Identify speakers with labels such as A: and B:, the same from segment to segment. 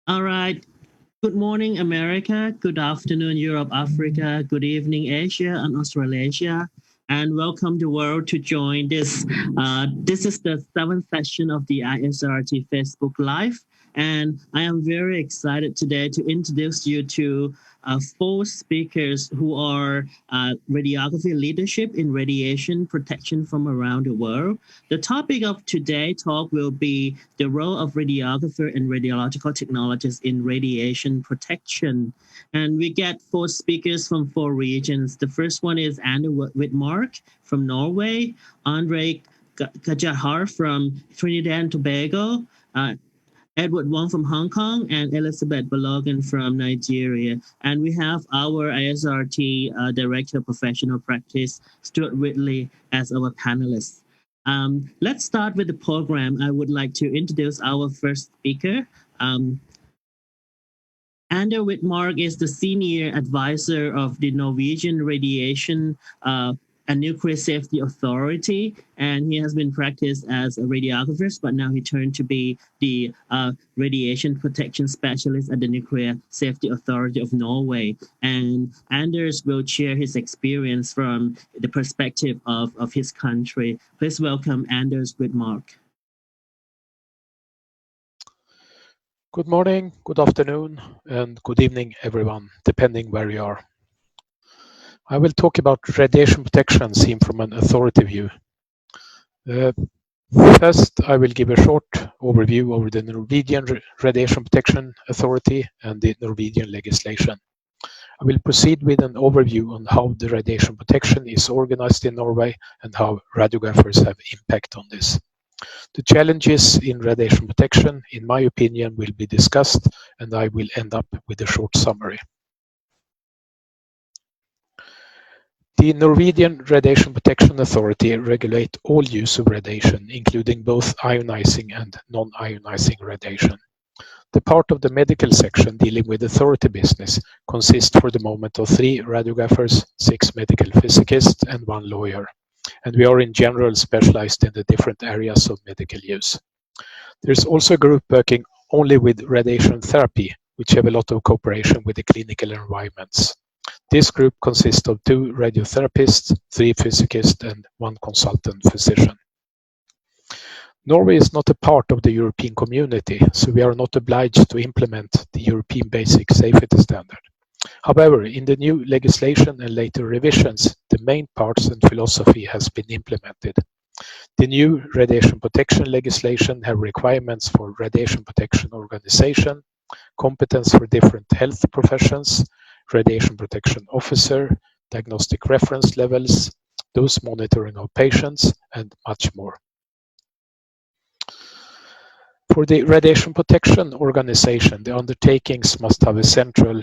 A: All right. Good morning, America. Good afternoon, Europe, Africa. Good evening, Asia and Australasia. And welcome the world to join this. This is the seventh session of the ISRT Facebook Live. And I am very excited today to introduce you to four speakers who are radiography leadership in radiation protection from around the world. The topic of today's talk will be the role of radiographer and radiological technologists in radiation protection. And we get four speakers from four regions. The first one is Anne Wittmark from Norway, Andre Kajahar from Trinidad and Tobago, Edward Wong from Hong Kong, and Elizabeth Balogan from Nigeria. And we have our ISRT Director of Professional Practice, Stuart Whitley, as our panelist. Let's start with the program. I would like to introduce our first speaker. Ander Wittmark is the Senior Advisor of the Norwegian Radiation and Nuclear Safety Authority, and he has been practiced as a radiographer, but now he turned to be the radiation protection specialist at the Nuclear Safety Authority of Norway. And Anders will share his experience from the perspective of his country. Please welcome Anders Wittmark.
B: Good morning, good afternoon, and good evening, everyone, depending where you are. I will talk about radiation protection seen from an authority view. First, I will give a short overview over the Norwegian Radiation Protection Authority and the Norwegian legislation. I will proceed with an overview on how the radiation protection is organized in Norway and how radiographers have impact on this. The challenges in radiation protection, in my opinion, will be discussed, and I will end up with a short summary. The Norwegian Radiation Protection Authority regulates all use of radiation, including both ionizing and non-ionizing radiation. The part of the medical section dealing with authority business consists for the moment of 3 radiographers, 6 medical physicists, and 1 lawyer. And we are in general specialized in the different areas of medical use. There is also a group working only with radiation therapy, which have a lot of cooperation with the clinical environments. This group consists of 2 radiotherapists, 3 physicists, and 1 consultant physician. Norway is not a part of the European community, so we are not obliged to implement the European Basic Safety Standard. However, in the new legislation and later revisions, the main parts and philosophy has been implemented. The new radiation protection legislation have requirements for radiation protection organization, competence for different health professions, radiation protection officer, diagnostic reference levels, dose monitoring of patients, and much more. For the radiation protection organization, the undertakings must have a central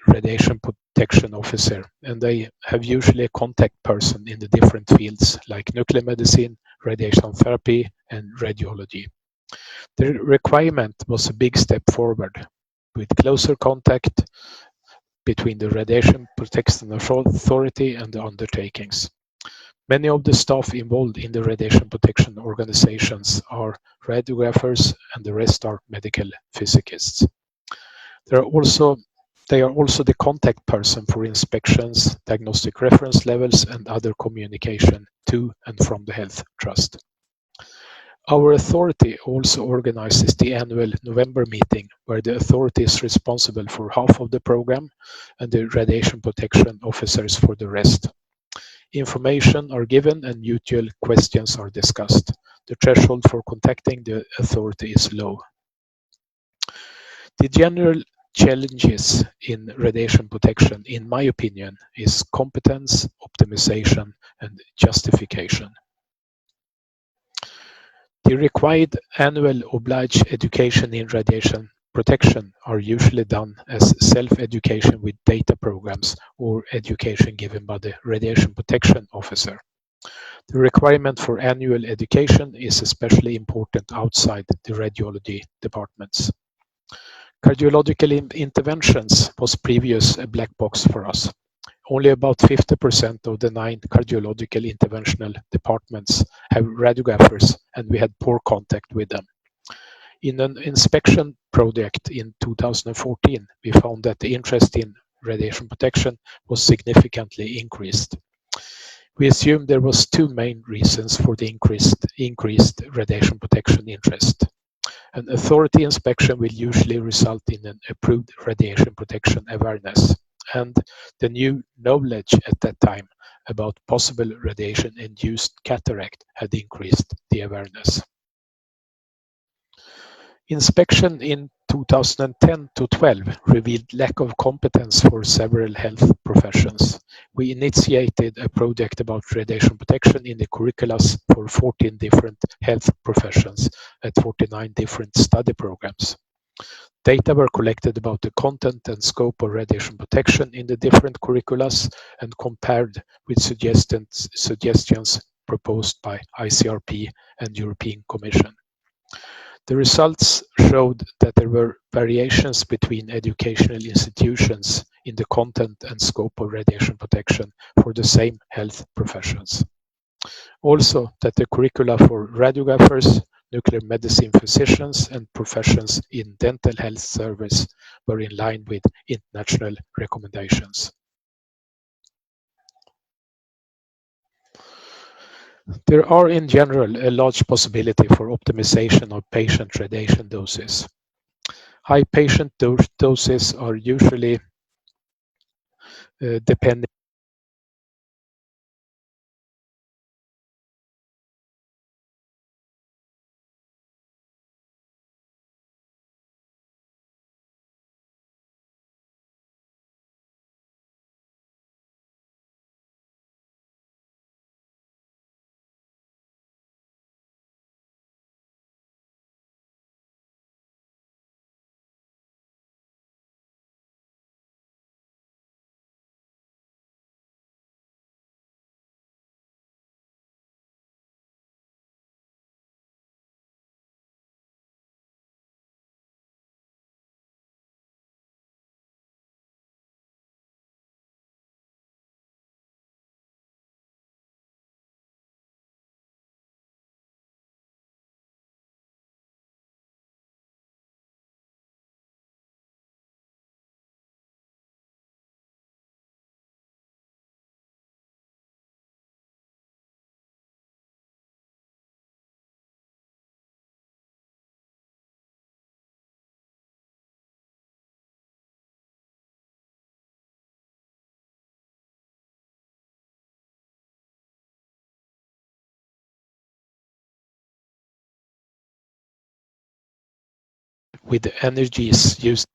B: radiation protection officer, and they have usually a contact person in the different fields like nuclear medicine, radiation therapy, and radiology. The requirement was a big step forward with closer contact between the radiation protection authority and the undertakings. Many of the staff involved in the radiation protection organizations are radiographers, and the rest are medical physicists. They are also the contact person for inspections, diagnostic reference levels, and other communication to and from the health trust. Our authority also organizes the annual November meeting, where the authority is responsible for half of the program and the radiation protection officers for the rest. Information are given and mutual questions are discussed. The threshold for contacting the authority is low. The general challenges in radiation protection, in my opinion, is competence, optimization, and justification. The required annual obliged education in radiation protection are usually done as self-education with data programs or education given by the radiation protection officer. The requirement for annual education is especially important outside the radiology departments. Cardiological interventions was previously a black box for us. Only about 50% of the 9 cardiological interventional departments have radiographers, and we had poor contact with them. In an inspection project in 2014, we found that the interest in radiation protection was significantly increased. We assumed there was two main reasons for the increased radiation protection interest. An authority inspection will usually result in an approved radiation protection awareness, and the new knowledge at that time about possible radiation-induced cataract had increased the awareness. Inspection in 2010 to 12 revealed lack of competence for several health professions. We initiated a project about radiation protection in the curriculums for 14 different health professions at 49 different study programs. Data were collected about the content and scope of radiation protection in the different curriculums and compared with suggestions proposed by ICRP and European Commission. The results showed that there were variations between educational institutions in the content and scope of radiation protection for the same health professions. Also, that the curricula for radiographers, nuclear medicine physicians, and professions in dental health service were in line with international recommendations. There are in general a large possibility for optimization of patient radiation doses. High patient doses are usually depending with the energies used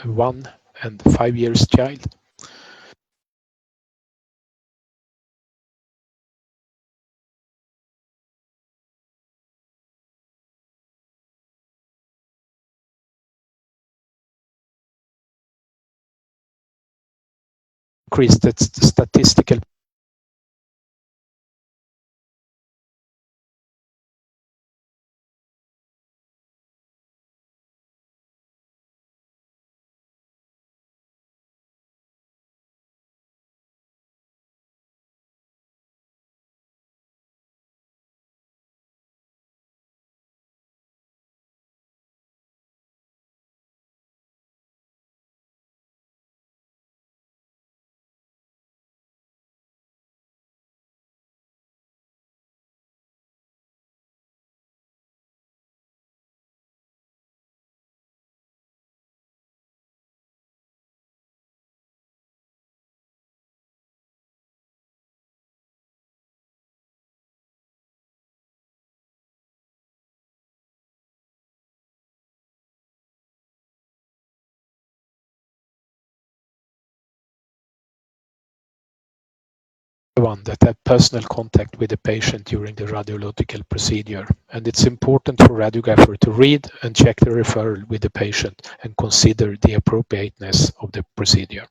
B: a 1 and 5 years child. Increase the statistical one that have personal contact with the patient during the radiological procedure, and it's important for radiographer to read and check the referral with the patient and consider the appropriateness of the procedure.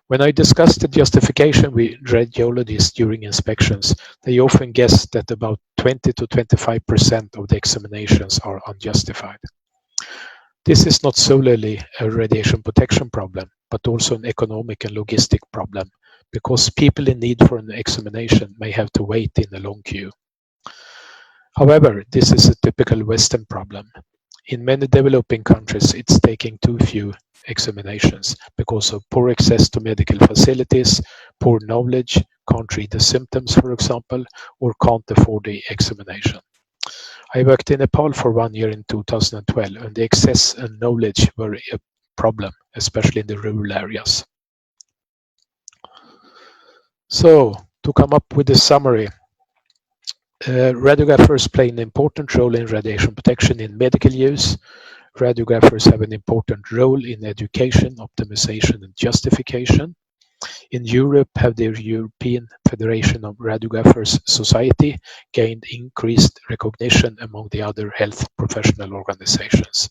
B: When I discuss the justification with radiologists during inspections, they often guess that about 20 to 25% of the examinations are unjustified. This is not solely a radiation protection problem, but also an economic and logistic problem, because people in need for an examination may have to wait in a long queue. However, this is a typical Western problem. In many developing countries, it's taking too few examinations because of poor access to medical facilities, poor knowledge, can't read the symptoms, for example, or can't afford the examination. I worked in Nepal for 1 year in 2012, and the access and knowledge were a problem, especially in the rural areas. So, to come up with a summary, radiographers play an important role in radiation protection in medical use. Radiographers have an important role in education, optimization, and justification. In Europe, have the European Federation of Radiographers Society gained increased recognition among the other health professional organizations.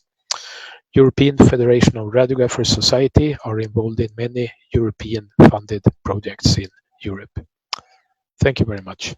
B: European Federation of Radiographers Society are involved in many European-funded projects in Europe. Thank you very much.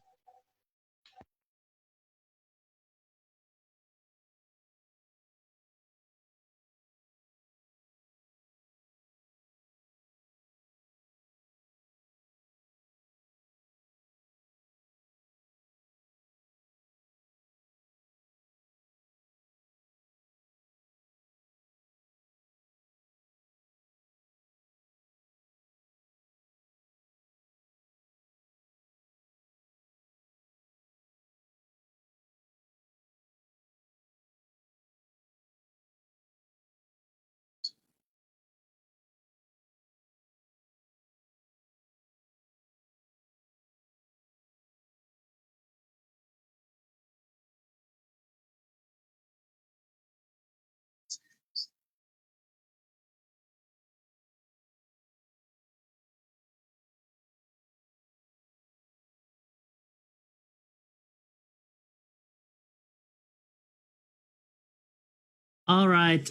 A: All right.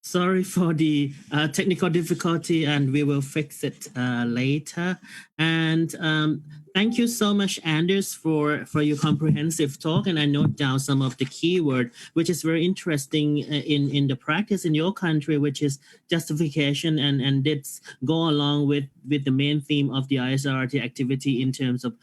A: Sorry for the technical difficulty, and we will fix it later. And thank you so much, Anders, for your comprehensive talk. And I note down some of the keyword, which is very interesting in the practice in your country, which is justification, and it's go along with the main theme of the ISRT activity in terms of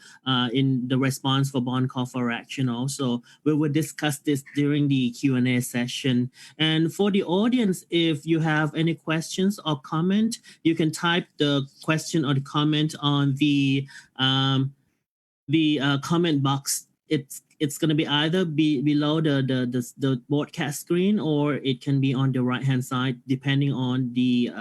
A: in the response for bond call for action. Also, we will discuss this during the Q&A session. And for the audience, if you have any questions or comment, you can type the question or the comment on the comment box. It's going to be either below the broadcast screen, or it can be on the right hand side, depending on the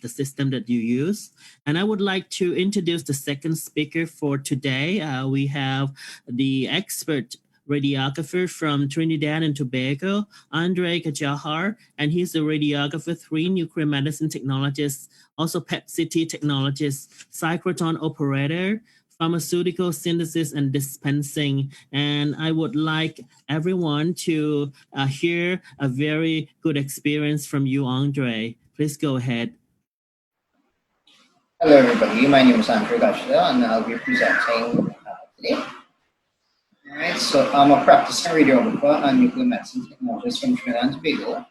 A: system that you use. And I would like to introduce the second speaker for today. We have the expert radiographer from Trinidad and Tobago, Andre Kajahar, and he's a radiographer, 3 nuclear medicine technologist, also PET-CT technologist, cyclotron operator, pharmaceutical synthesis and dispensing. And I would like everyone to hear a very good experience from you, Andre. Please go ahead.
C: Hello everybody, my name is Andre Gashda and I'll be presenting today. Alright, so I'm a practicing radiographer and nuclear medicine technologist from Trinidad and Tobago.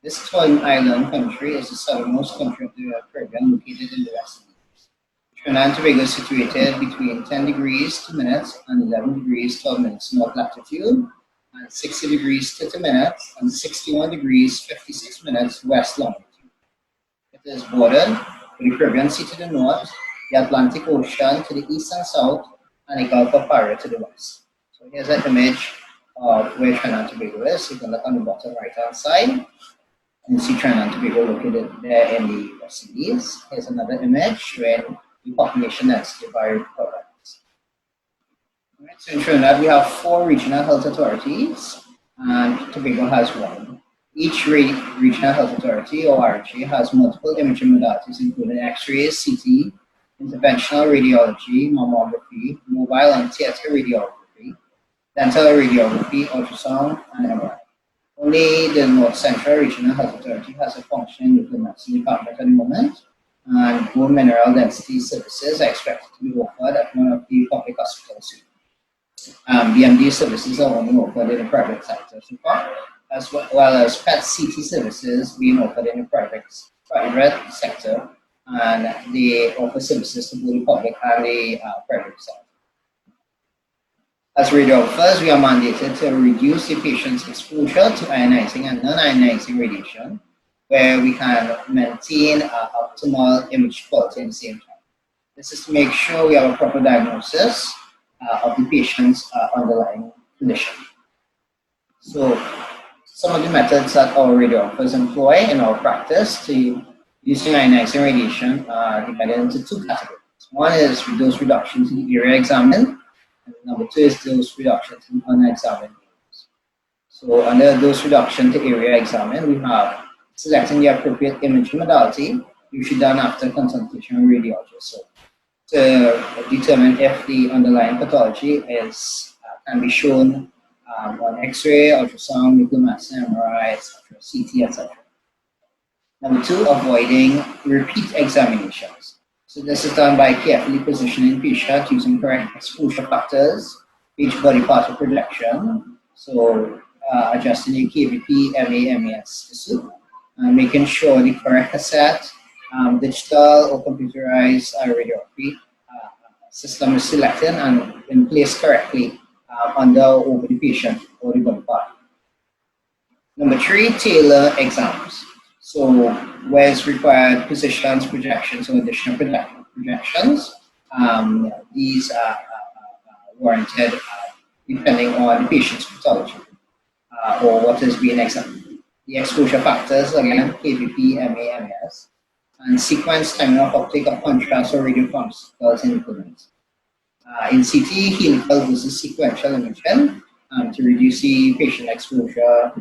C: This twin island country is the southernmost country of the Caribbean, located in the West Indies. Trinidad and Tobago is situated between 10 degrees 2 minutes and 11 degrees 12 minutes north latitude, and 60 degrees 30 minutes and 61 degrees 56 minutes west longitude. It is bordered with the Caribbean Sea to the north, the Atlantic Ocean to the east and south, and the Gulf of Paria to the west. So here's an image of where Trinidad and Tobago is. You can look on the bottom right hand side, and you see Trinidad and Tobago located there in the West Indies. Here's another image showing the population density by province. Alright, so in Trinidad we have 4 regional health authorities, and Tobago has 1. Each regional health authority or RG has multiple imaging modalities, including X-rays, CT, interventional radiology, mammography, mobile and theater radiography, dental radiography, ultrasound, and MRI. Only the North Central Regional Health Authority has a functioning nuclear medicine department at the moment, and bone mineral density services are expected to be offered at one of the public hospitals soon. BMD services are only offered in the private sector so far, as well as PET-CT services being offered in the private sector, and they offer services to both the public and the private sector. As radiographers, we are mandated to reduce the patient's exposure to ionizing and non-ionizing radiation, where we can maintain optimal image quality at the same time. This is to make sure we have a proper diagnosis of the patient's underlying condition. So, some of the methods that our radiographers employ in our practice to using ionizing radiation are divided into two categories. One is dose reduction to the area examined, and number two is dose reduction to the unexamined areas. So, under dose reduction to area examined, we have selecting the appropriate imaging modality, usually done after consultation with radiologist. So, to determine if the underlying pathology is can be shown on X-ray, ultrasound, nuclear medicine, MRI, etc., CT, etc. Number two, avoiding repeat examinations. So this is done by carefully positioning patient using correct exposure factors, each body part of projection. So adjusting the KVP, MA, MAS to suit, making sure the correct cassette, digital or computerized radiography system is selected and in place correctly under over the patient or the body part. Number three, tailor exams. So where it's required positions, projections, or additional projections, these are warranted depending on the patient's pathology or what is being examined. The exposure factors, again, KVP, MA, MAS, and sequence timing of uptake of contrast or radiopharmaceuticals in implements. In CT, helical versus sequential imaging to reduce the patient exposure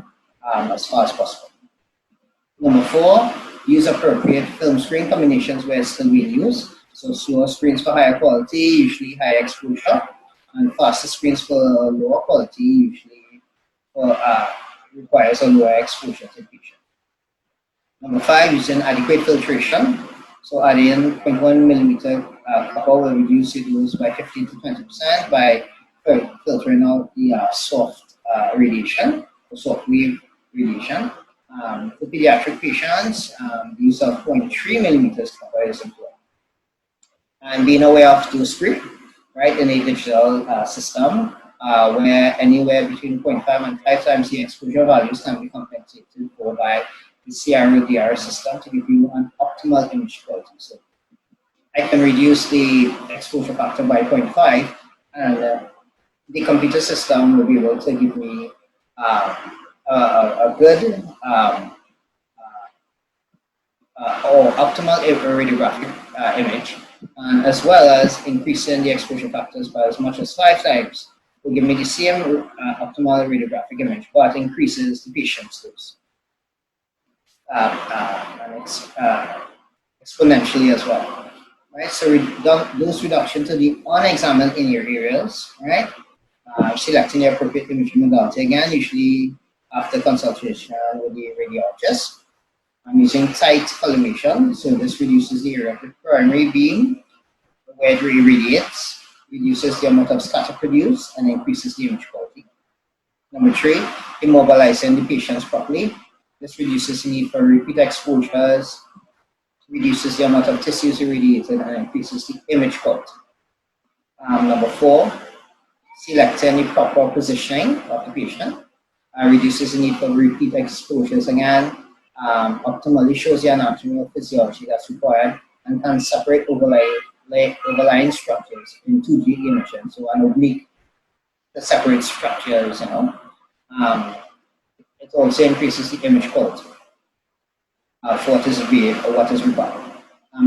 C: as far as possible. Number four, use appropriate film screen combinations where it's still being used. So slower screens for higher quality, usually higher exposure, and faster screens for lower quality, usually requires a lower exposure to the patient. Number five, using adequate filtration. So adding 0.1 millimeter copper will reduce the dose by 15 to 20% by filtering out the soft radiation, or soft wave radiation. For pediatric patients, the use of 0.3 millimeters copper is employed. And being aware of dose creep, right, in a digital system, where anywhere between 0.5 and 5 times the exposure values can be compensated for by the CRO-DR system to give you an optimal image quality. So I can reduce the exposure factor by 0.5, and the computer system will be able to give me a good or optimal radiographic image, as well as increasing the exposure factors by as much as 5 times will give me the same optimal radiographic image, but increases the patient's dose. And it's exponentially as well, right? So dose reduction to the unexamined in-ear areas, right? Selecting the appropriate imaging modality again, usually after consultation with the radiologist. I'm using tight collimation, so this reduces the area of the primary beam where it irradiates, reduces the amount of scatter produced, and increases the image quality. Number three, immobilizing the patients properly. This reduces the need for repeat exposures, reduces the amount of tissues irradiated, and increases the image quality. Number four, selecting the proper positioning of the patient. Reduces the need for repeat exposures again, optimally shows the anatomy or physiology that's required, and can separate overlying structures in 2D imaging, so an oblique that separates structures, it also increases the image quality for what is required.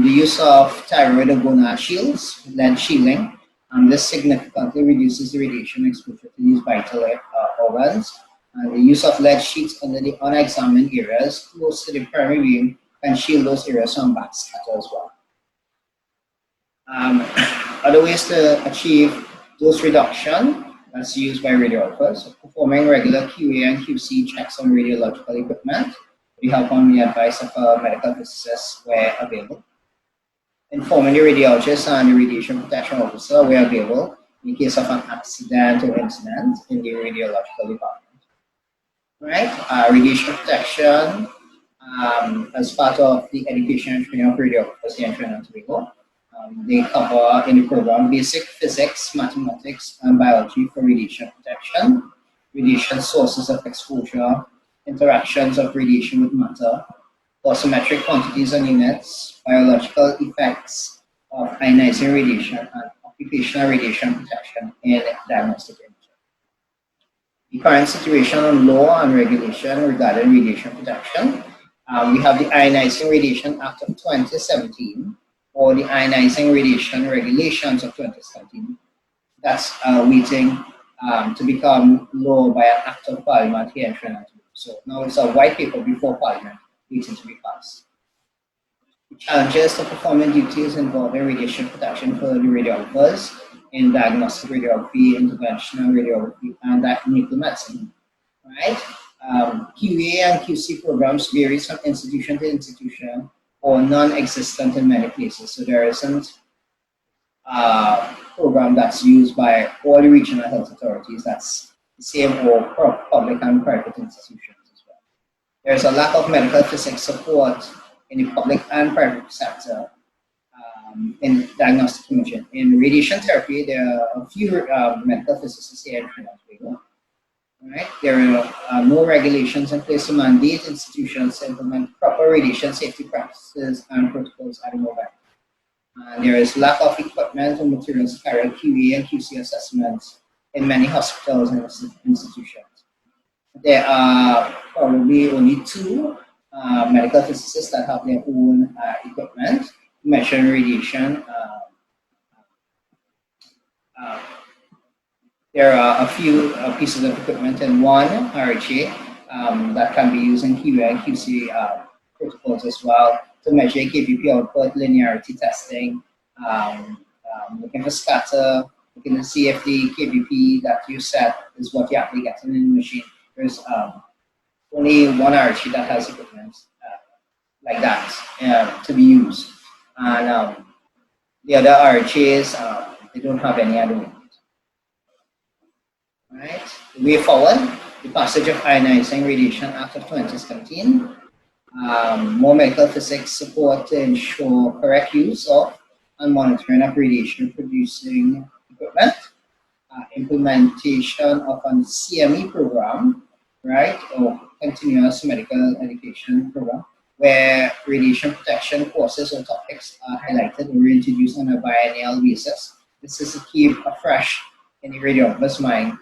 C: The use of thyroid or gonad shields, lead shielding, this significantly reduces the radiation exposure to these vital organs. And the use of lead sheets under the unexamined areas close to the primary beam can shield those areas from backscatter as well. Other ways to achieve dose reduction that's used by radiographers: so performing regular QA and QC checks on radiological equipment with the help and the advice of a medical physicist where available. Informing the radiologist and the radiation protection officer where available in case of an accident or incident in the radiological department. Right? Radiation protection as part of the education and training of radiographers here in Trinidad and Tobago. They cover in the program basic physics, mathematics, and biology for radiation protection, radiation sources of exposure, interactions of radiation with matter, dosimetric quantities and units, biological effects of ionizing radiation, and occupational radiation protection in diagnostic imaging. The current situation on law and regulation regarding radiation protection. We have the Ionizing Radiation Act of 2017 or the Ionizing Radiation Regulations of 2017. That's waiting to become law by an act of parliament here in Trinidad. So now it's a white paper before parliament waiting to be passed. The challenges to performing duties involving radiation protection for the radiographers in diagnostic radiography, interventional radiography, and nuclear medicine. Right? QA and QC programs vary from institution to institution or non-existent in many places. So there isn't a program that's used by all the regional health authorities that's the same for public and private institutions as well. There's a lack of medical physics support in the public and private sector in diagnostic imaging. In radiation therapy, there are a few medical physicists here in Trinidad and Tobago. Right? There are no regulations in place to mandate institutions to implement proper radiation safety practices and protocols at the moment. There is lack of equipment and materials to carry out QA and QC assessments in many hospitals and institutions. There are probably only two medical physicists that have their own equipment to measure radiation. There are a few pieces of equipment in one RHA that can be used in QA and QC protocols as well to measure KVP output, linearity testing, looking for scatter, looking to see if the KVP that you set is what you're actually getting in the machine. There's only one RHA that has equipment like that to be used. And the other RHAs, they don't have any other one. Right. The way forward, the passage of Ionizing Radiation Act of 2017, more medical physics support to ensure correct use of and monitoring of radiation producing equipment, implementation of a CME program, right, or continuous medical education program, where radiation protection courses or topics are highlighted or introduced on a biennial basis. This is to keep afresh in the radiographer's mind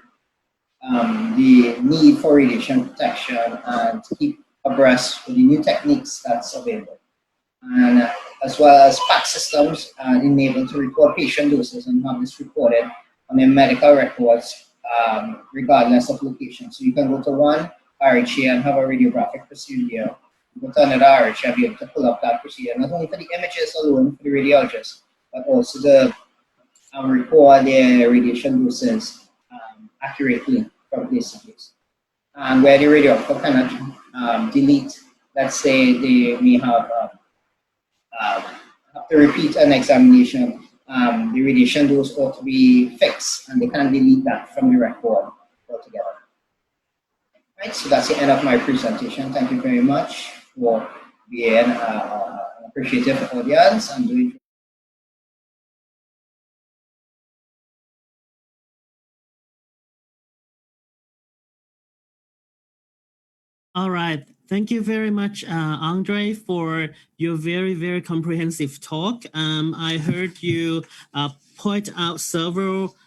C: the need for radiation protection and to keep abreast with the new techniques that's available. And as well as PAC systems enabled to record patient doses and have this recorded on their medical records regardless of location. So you can go to one RHA and have a radiographic procedure, go to another RHA and be able to pull up that procedure, not only for the images alone for the radiologist, but also to record their radiation doses accurately from place to place. And where the radiographer cannot delete, let's say they may have to repeat an examination, the radiation dose ought to be fixed and they can't delete that from the record altogether. Right, so that's the end of my presentation. Thank you very much for being an appreciative audience and doing.
A: All right. Thank you very much, Andre, for your very, very comprehensive talk. I heard you point out several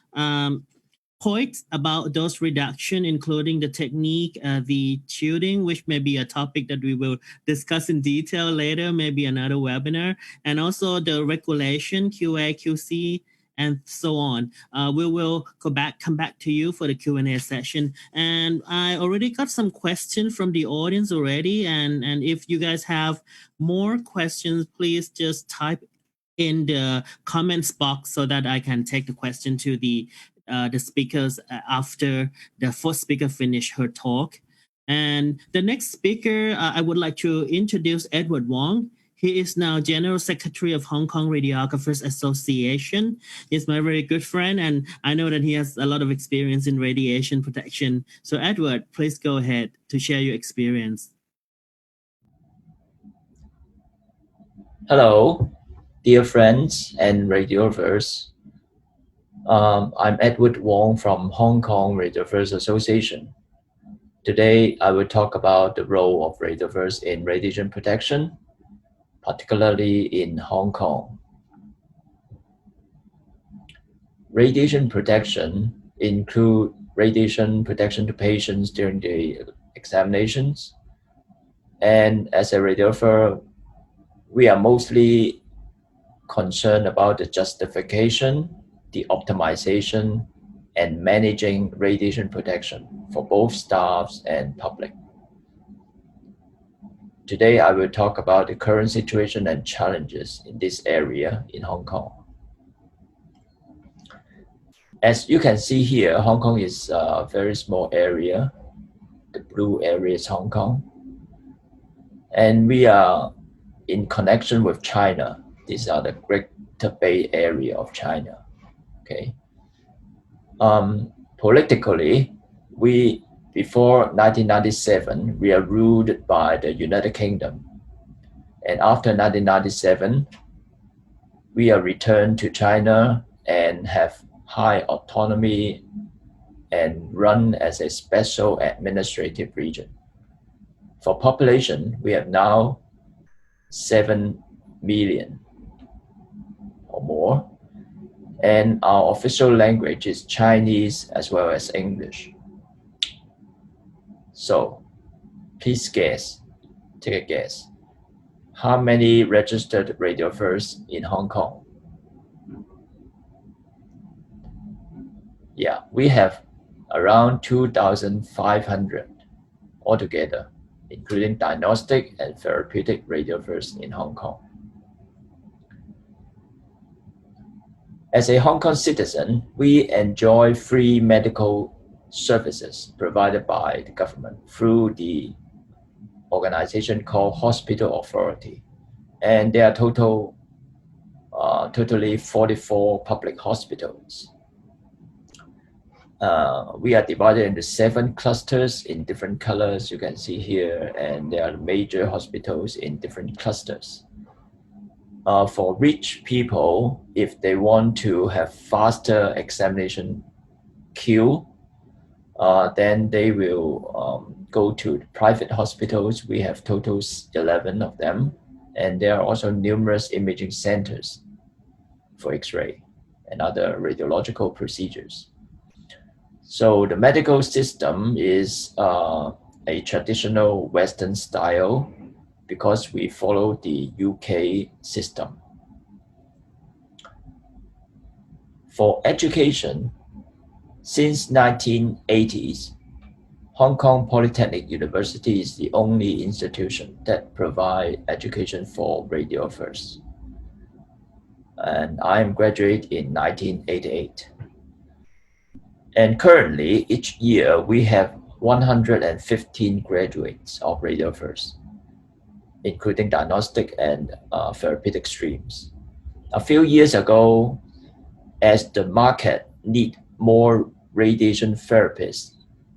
A: points about dose reduction, including the technique, the tuning, which may be a topic that we will discuss in detail later, maybe another webinar, and also the regulation, QA, QC, and so on. We will come back to you for the Q&A session. And I already got some questions from the audience already. And if you guys have more questions, please just type in the comments box so that I can take the question to the speakers after the first speaker finish her talk. And the next speaker, I would like to introduce Edward Wong. He is now General Secretary of Hong Kong Radiographers Association. He's my very good friend, and I know that he has a lot of experience in radiation protection. So, Edward, please go ahead to share your experience.
D: Hello, dear friends and radiographers. I'm Edward Wong from Hong Kong Radiographers Association. Today, I will talk about the role of radiographers in radiation protection, particularly in Hong Kong. Radiation protection include radiation protection to patients during the examinations. And as a radiographer, we are mostly concerned about the justification, the optimization, and managing radiation protection for both staffs and public. Today, I will talk about the current situation and challenges in this area in Hong Kong. As you can see here, Hong Kong is a very small area. The blue area is Hong Kong. And we are in connection with China. These are the Greater Bay Area of China. Okay. Politically, before 1997, we are ruled by the United Kingdom. And after 1997, we are returned to China and have high autonomy and run as a special administrative region. For population, we have now 7 million or more. And our official language is Chinese as well as English. So please guess, take a guess. How many registered radiographers in Hong Kong? Yeah, we have around 2,500 altogether, including diagnostic and therapeutic radiographers in Hong Kong. As a Hong Kong citizen, we enjoy free medical services provided by the government through the organization called Hospital Authority. And there are totally 44 public hospitals. We are divided into 7 clusters in different colors, you can see here, and there are major hospitals in different clusters. For rich people, if they want to have faster examination queue, then they will go to private hospitals. We have total 11 of them, and there are also numerous imaging centers for X-ray and other radiological procedures. So the medical system is a traditional Western style because we follow the UK system. For education, since 1980s, Hong Kong Polytechnic University is the only institution that provides education for radiographers. And I am graduate in 1988. And currently, each year, we have 115 graduates of radiographers, including diagnostic and therapeutic streams. A few years ago, as the market need more radiation therapists,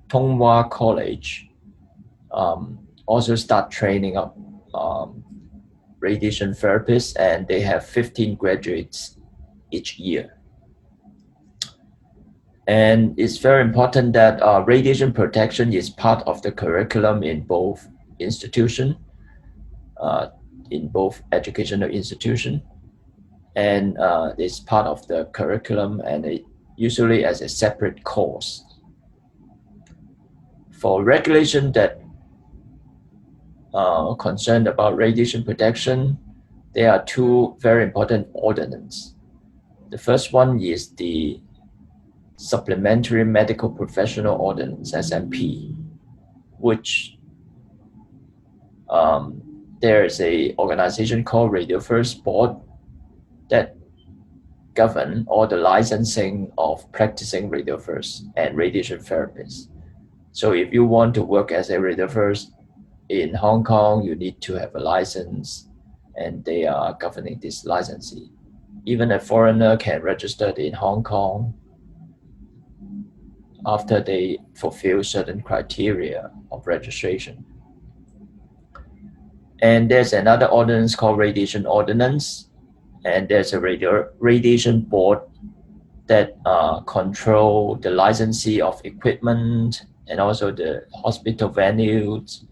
D: Tung Wah College also start training up radiation therapists, and they have 15 graduates each year. And it's very important that radiation protection is part of the curriculum in both institutions, in both educational institutions, and it's part of the curriculum, and it usually as a separate course. For regulation that concerned about radiation protection, there are 2 very important ordinances. The first one is the Supplementary Medical Professional Ordinance, SMP, which there is a organization called Radiographers Board, that govern all the licensing of practicing radiographers and radiation therapists. So if you want to work as a radiographer in Hong Kong, you need to have a license, and they are governing this licensee. Even a foreigner can register in Hong Kong after they fulfill certain criteria of registration. And there's another ordinance called Radiation Ordinance, and there's a radiation board that control the licensee of equipment and also the hospital venues.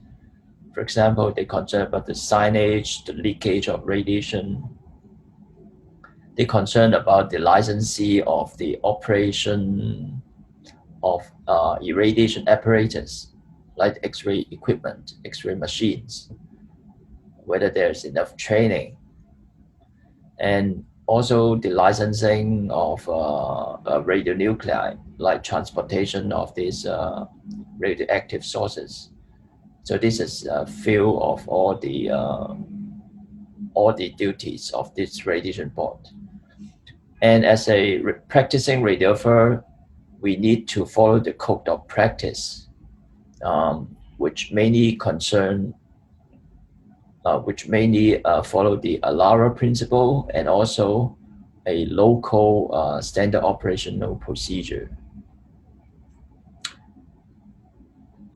D: For example, they concern about the signage, the leakage of radiation. They concern about the licensee of the operation of irradiation apparatus, like X-ray equipment, X-ray machines, whether there's enough training. And also the licensing of radionuclide, like transportation of these radioactive sources. So this is a few of all the duties of this radiation board. And as a practicing radiographer, we need to follow the code of practice, which mainly follow the ALARA principle and also a local standard operational procedure.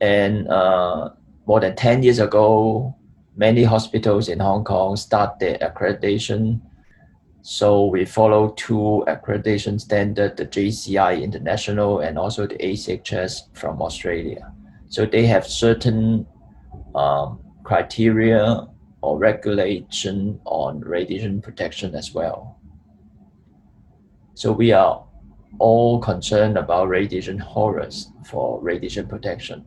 D: And more than 10 years ago, many hospitals in Hong Kong start their accreditation. So we follow two accreditation standards, the JCI International and also the ACHS from Australia. So they have certain criteria or regulation on radiation protection as well. So we are all concerned about radiation horrors for radiation protection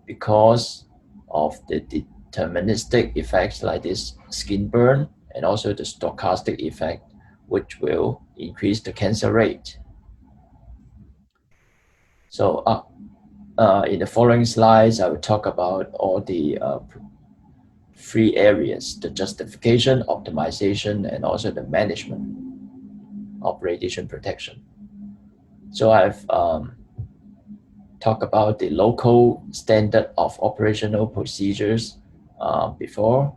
D: because of the deterministic effects like this skin burn and also the stochastic effect, which will increase the cancer rate. So in the following slides, I will talk about all the three areas: the justification, optimization, and also the management of radiation protection. So I've talked about the local standard of operational procedures before.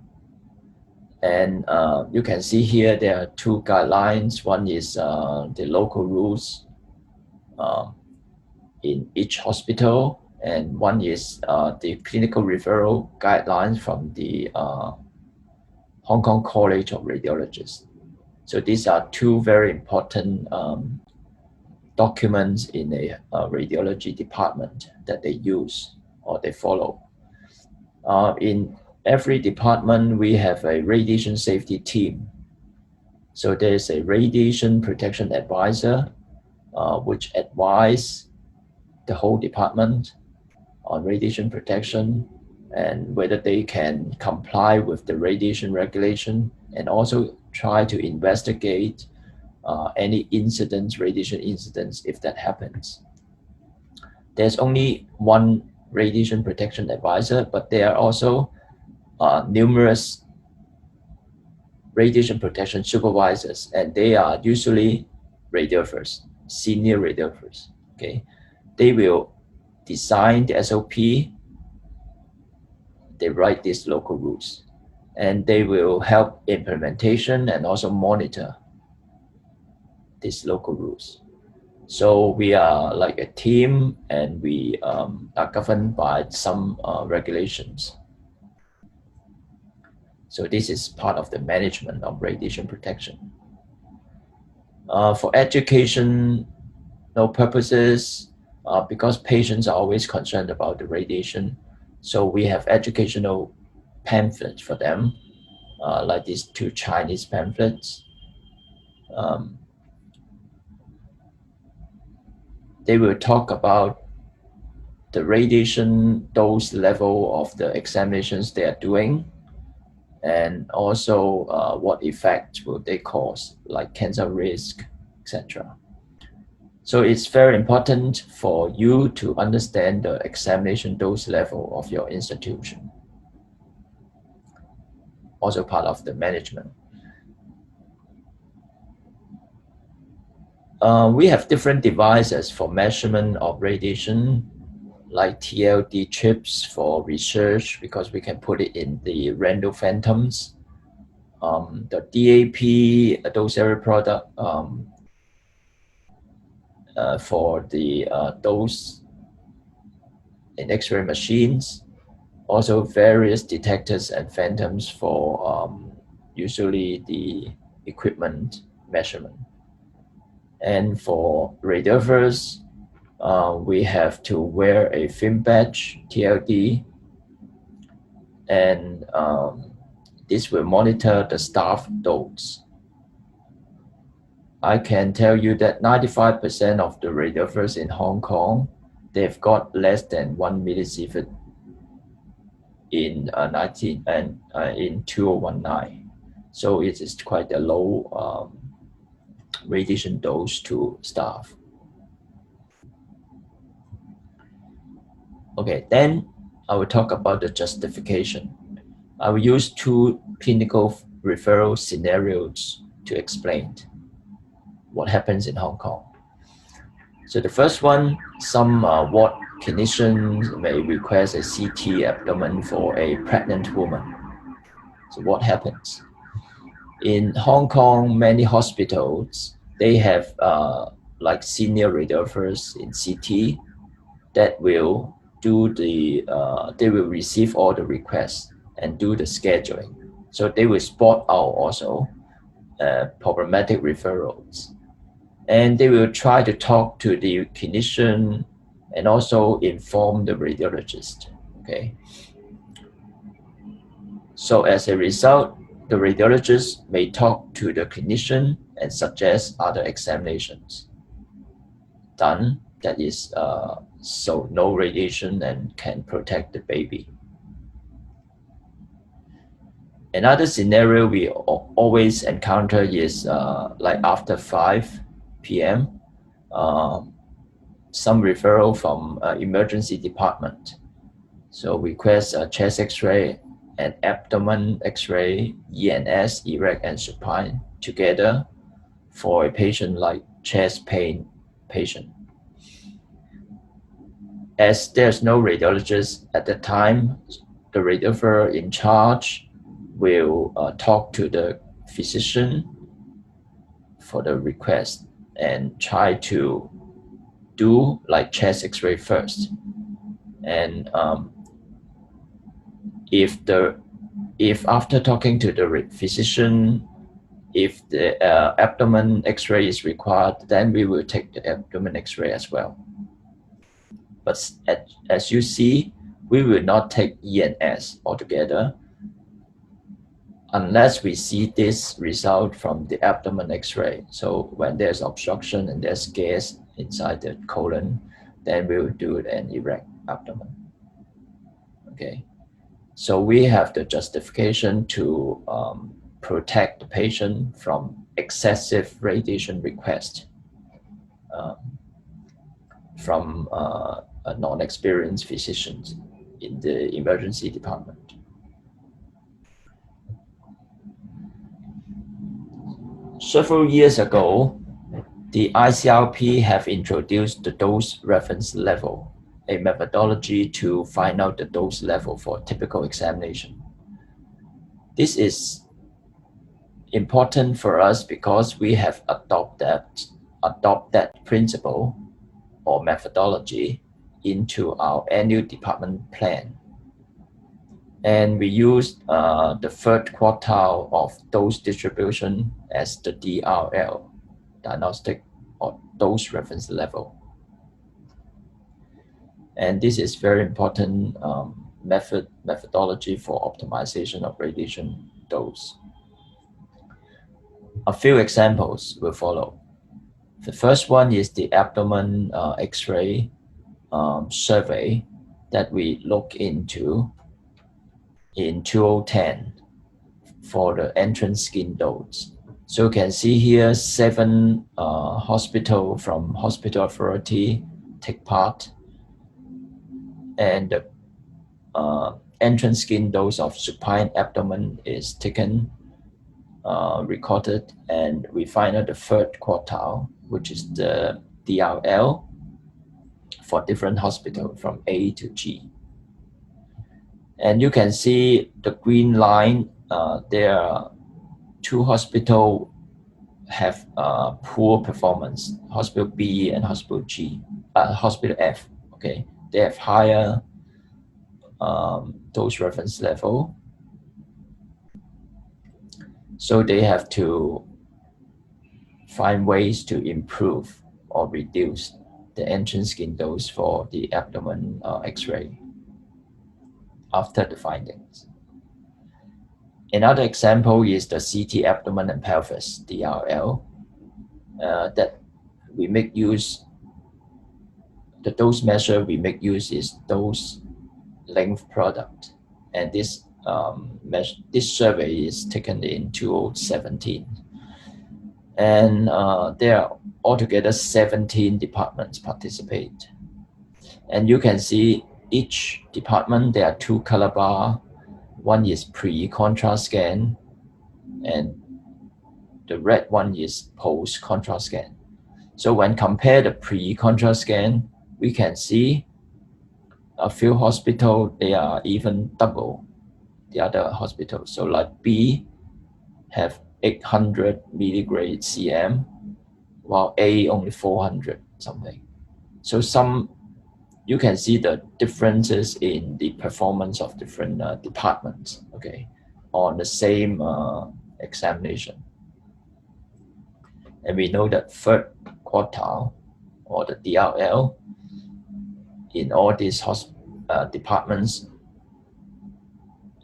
D: And you can see here there are two guidelines. One is the local rules in each hospital, and one is the clinical referral guidelines from the Hong Kong College of Radiologists. So these are two very important documents in a radiology department that they use or they follow. In every department, we have a radiation safety team. So there's a radiation protection advisor, which advises the whole department on radiation protection and whether they can comply with the radiation regulation, and also try to investigate any incidents, radiation incidents, if that happens. There's only one radiation protection advisor, but there are also numerous radiation protection supervisors, and they are usually radiographers, senior radiographers. Okay, they will design the SOP, they write these local rules, and they will help implementation and also monitor these local rules. So we are like a team, and we are governed by some regulations. So this is part of the management of radiation protection. For educational purposes, because patients are always concerned about the radiation, so we have educational pamphlets for them, like these two Chinese pamphlets. They will talk about the radiation dose level of the examinations they are doing, and also what effect will they cause, like cancer risk, etc. So it's very important for you to understand the examination dose level of your institution. Also part of the management. We have different devices for measurement of radiation, like TLD chips for research, because we can put it in the random phantoms. The DAP dose area product for the dose in X-ray machines. Also various detectors and phantoms for usually the equipment measurement. And for radiographers, we have to wear a film badge, TLD, and this will monitor the staff dose. I can tell you that 95% of the radiographers in Hong Kong, they've got less than 1 millisievert in 2019. So it is quite a low radiation dose to staff. Okay, then I will talk about the justification. I will use 2 clinical referral scenarios to explain what happens in Hong Kong. So the first one, some ward clinicians may request a CT abdomen for a pregnant woman. So what happens? In Hong Kong, many hospitals, they have like senior radiographers in CT that will do the, they will receive all the requests and do the scheduling. So they will spot out also problematic referrals. And they will try to talk to the clinician and also inform the radiologist, okay? So as a result, the radiologist may talk to the clinician and suggest other examinations done that is so no radiation and can protect the baby. Another scenario we always encounter is like after 5 p.m., some referral from emergency department. So request a chest X-ray and abdomen X-ray, ENS, erect and supine together for a patient like chest pain patient. As there's no radiologist at the time, the radiographer in charge will talk to the physician for the request and try to do like chest X-ray first. And if after talking to the physician, if the abdomen X-ray is required, then we will take the abdomen X-ray as well. But as you see, we will not take ENS altogether unless we see this result from the abdomen X-ray. So when there's obstruction and there's gas inside the colon, then we will do an erect abdomen. Okay, so we have the justification to protect the patient from excessive radiation request from non-experienced physicians in the emergency department. Several years ago, the ICRP have introduced the dose reference level, a methodology to find out the dose level for typical examination. This is important for us because we have adopted that principle or methodology into our annual department plan. And we used the third quartile of dose distribution as the DRL, diagnostic or dose reference level. And this is very important methodology for optimization of radiation dose. A few examples will follow. The first one is the abdomen X-ray survey that we look into in 2010 for the entrance skin dose. So you can see here 7 hospitals from hospital authority take part, and the entrance skin dose of supine abdomen is taken, recorded, and we find out the third quartile which is the DRL for different hospitals from A to G. And you can see the green line, there are 2 hospitals have poor performance, hospital B and hospital G, hospital F, okay? They have higher dose reference level. So they have to find ways to improve or reduce the entrance skin dose for the abdomen X-ray after the findings. Another example is the CT abdomen and pelvis, DRL, that we make use, the dose measure we make use is dose length product. And this survey is taken in 2017. And there are altogether 17 departments participate. And you can see each department, there are 2 color bar. One is pre-contrast scan, and the red one is post-contrast scan. So when compare the pre-contrast scan, we can see a few hospitals, they are even double the other hospitals. So like B have 800 milligrade cm, while A only 400 something. So you can see the differences in the performance of different departments, okay, on the same examination. And we know that 3rd quartile, or the DRL, in all these departments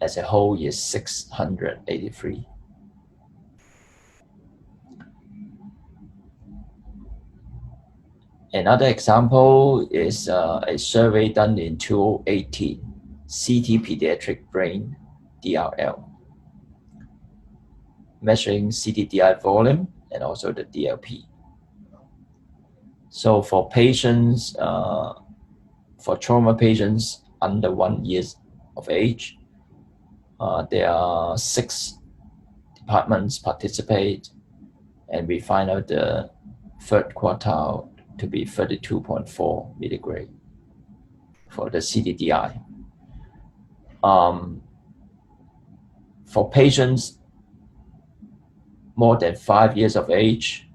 D: as a whole is 683. Another example is a survey done in 2018, CT pediatric brain DRL, measuring CTDI volume and also the DLP. So for patients, for trauma patients under 1 year of age, there are 6 departments participate, and we find out the 3rd quartile to be 32.4 milligram for the CTDI. For patients more than 5 years of age,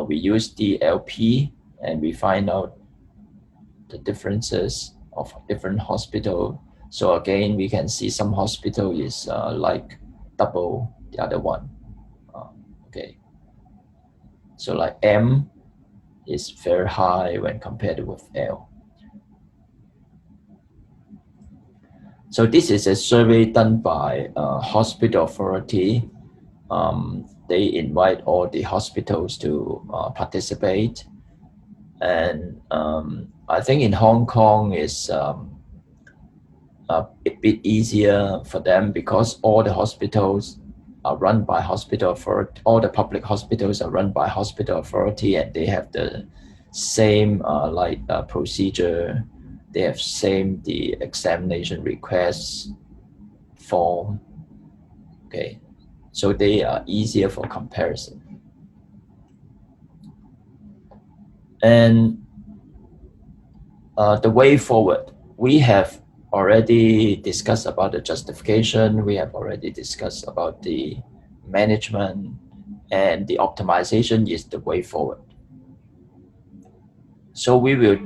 D: we use DLP, and we find out the differences of different hospitals. So again, we can see some hospital is like double the other one. Okay. So like M is very high when compared with L. So this is a survey done by hospital authority. They invite all the hospitals to participate. And I think in Hong Kong is a bit easier for them because all the hospitals are run by hospital authority. All the public hospitals are run by hospital authority, and they have the same procedure. They have the examination request form. Okay, so they are easier for comparison. And the way forward, we have already discussed about the justification. We have already discussed about the management, and the optimization is the way forward. So we will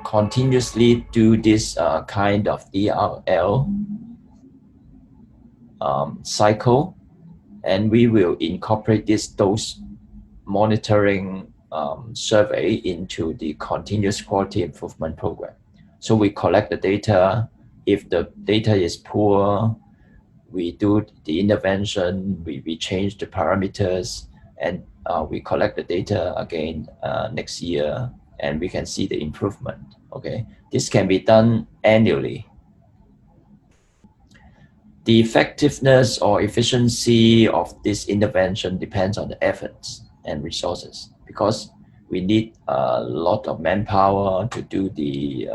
D: continuously do this kind of DRL cycle, and we will incorporate this dose monitoring survey into the continuous quality improvement program. So we collect the data. If the data is poor, we do the intervention, we change the parameters, and we collect the data again next year, and we can see the improvement. Okay, this can be done annually. The effectiveness or efficiency of this intervention depends on the efforts and resources, because we need a lot of manpower to do the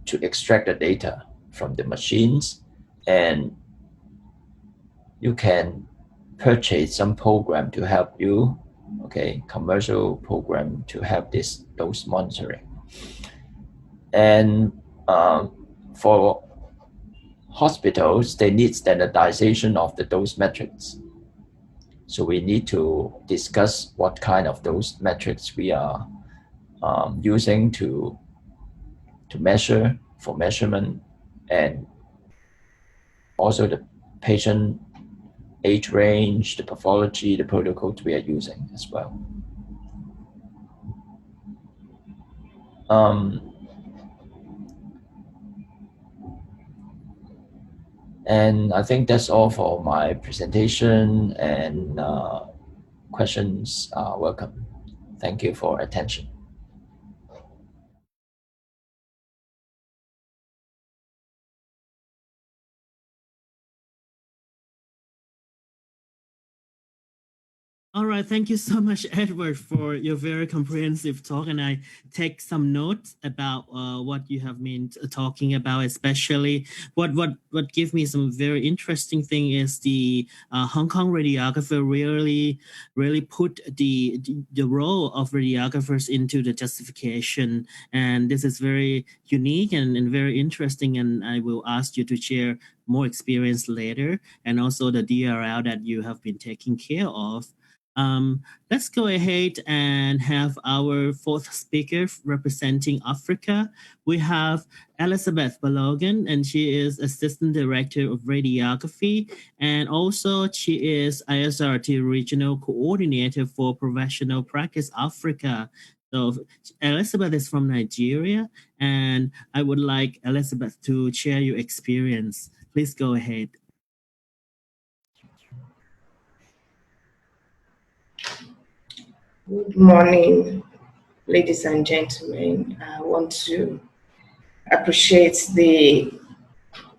D: to extract the data from the machines, and you can purchase some program to help you okay, commercial program to have this dose monitoring. And for hospitals, they need standardization of the dose metrics. So we need to discuss what kind of dose metrics we are using to measure, for measurement, and also the patient age range, the pathology, the protocols we are using as well. And I think that's all for my presentation, and questions are welcome. Thank you for attention.
A: All right, thank you so much, Edward, for your very comprehensive talk. And I take some notes about what you have been talking about, especially what gives me some very interesting thing is the Hong Kong radiographer really put the role of radiographers into the justification. And this is very unique and very interesting. And I will ask you to share more experience later, and also the DRL that you have been taking care of. Let's go ahead and have our fourth speaker representing Africa. We have Elizabeth Balogan, and she is Assistant Director of Radiography, and also she is ISRT Regional Coordinator for Professional Practice Africa. So Elizabeth is from Nigeria, and I would like Elizabeth to share your experience. Please go ahead.
E: Good morning, ladies and gentlemen. I want to appreciate the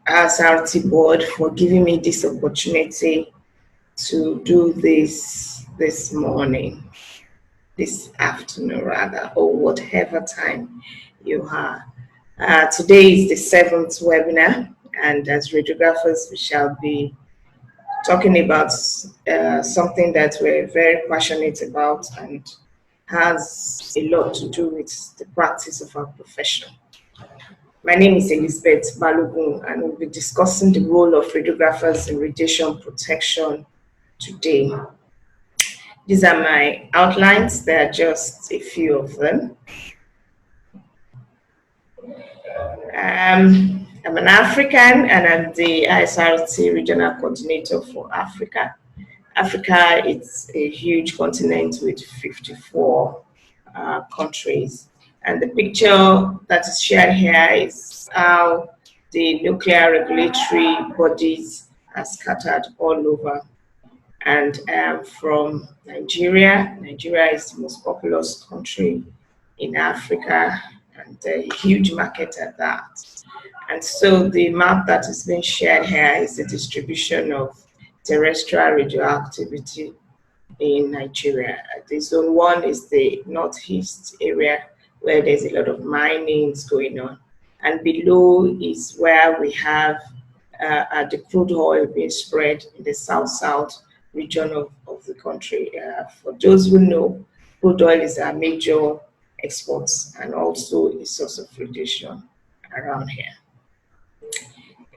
E: ISRT board for giving me this opportunity to do this morning, this afternoon rather, or whatever time you are. Today is the 7th webinar, and as radiographers, we shall be talking about something that we're very passionate about and has a lot to do with the practice of our profession. My name is Elizabeth Balogun, and we'll be discussing the role of radiographers in radiation protection today. These are my outlines. There are just a few of them. I'm an African, and I'm the ISRT Regional Coordinator for Africa. Africa is a huge continent with 54 countries. And the picture that is shared here is how the nuclear regulatory bodies are scattered all over. And from Nigeria. Nigeria is the most populous country in Africa, and a huge market at that. And so the map that is being shared here is the distribution of terrestrial radioactivity in Nigeria. The zone 1 is the northeast area where there's a lot of mining going on. And below is where we have the crude oil being spread in the south-south region of the country. For those who know, crude oil is our major exports and also a source of radiation around here.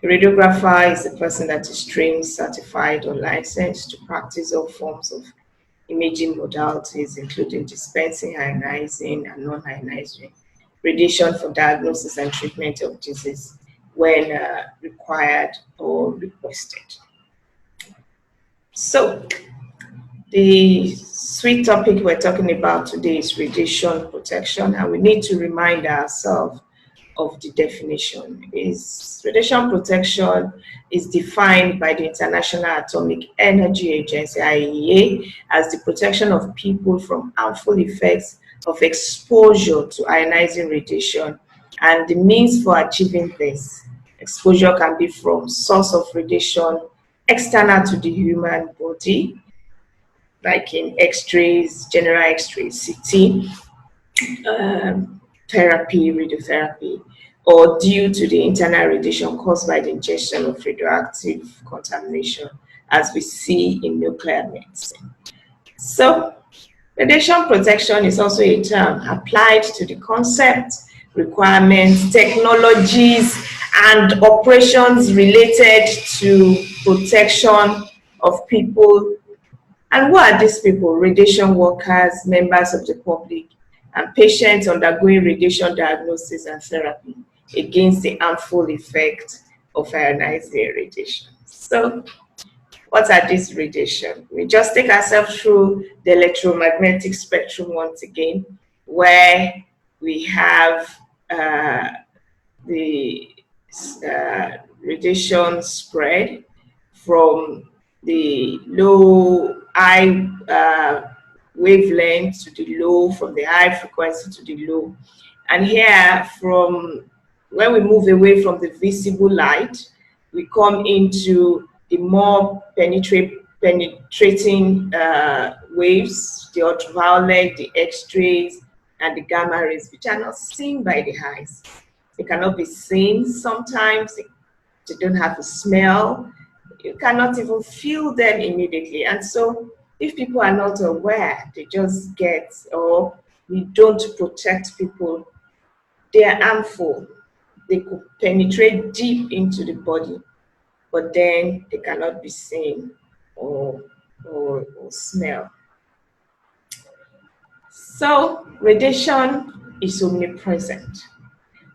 E: A radiographer is a person that is trained, certified, or licensed to practice all forms of imaging modalities, including dispensing, ionizing, and non-ionizing radiation for diagnosis and treatment of disease when required or requested. So, the sweet topic we're talking about today is radiation protection, and we need to remind ourselves of the definition. Radiation protection is defined by the International Atomic Energy Agency, IAEA, as the protection of people from harmful effects of exposure to ionizing radiation. And the means for achieving this exposure can be from source of radiation external to the human body, like in X-rays, general X-rays, CT, therapy, radiotherapy, or due to the internal radiation caused by the ingestion of radioactive contamination, as we see in nuclear medicine. So, Radiation protection is also a term applied to the concept, requirements, technologies, and operations related to protection of people. And who are these people? Radiation workers, members of the public, and patients undergoing radiation diagnosis and therapy against the harmful effects of ionizing radiation. So, what are these radiation? We just take ourselves through the electromagnetic spectrum once again, where we have the radiation spread from the high wavelength to the low, from the high frequency to the low. And here, from when we move away from the visible light, we come into the more penetrating waves, the ultraviolet, the X-rays, and the gamma rays, which are not seen by the eyes. They cannot be seen sometimes. They don't have a smell. You cannot even feel them immediately. And so if people are not aware, they just get, or we don't protect people, they are harmful. They could penetrate deep into the body, but then they cannot be seen or smell. So radiation is omnipresent.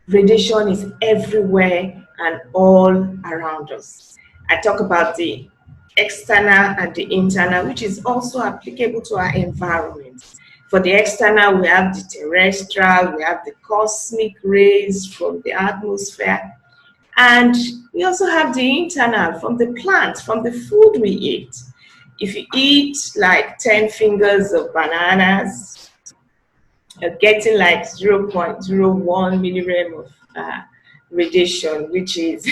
E: Radiation is everywhere and all around us. I talk about the external and the internal, which is also applicable to our environment. For the external, we have the terrestrial, we have the cosmic rays from the atmosphere, and we also have the internal from the plants, from the food we eat. If you eat like 10 fingers of bananas, you're getting like 0.01 milligram of radiation, which is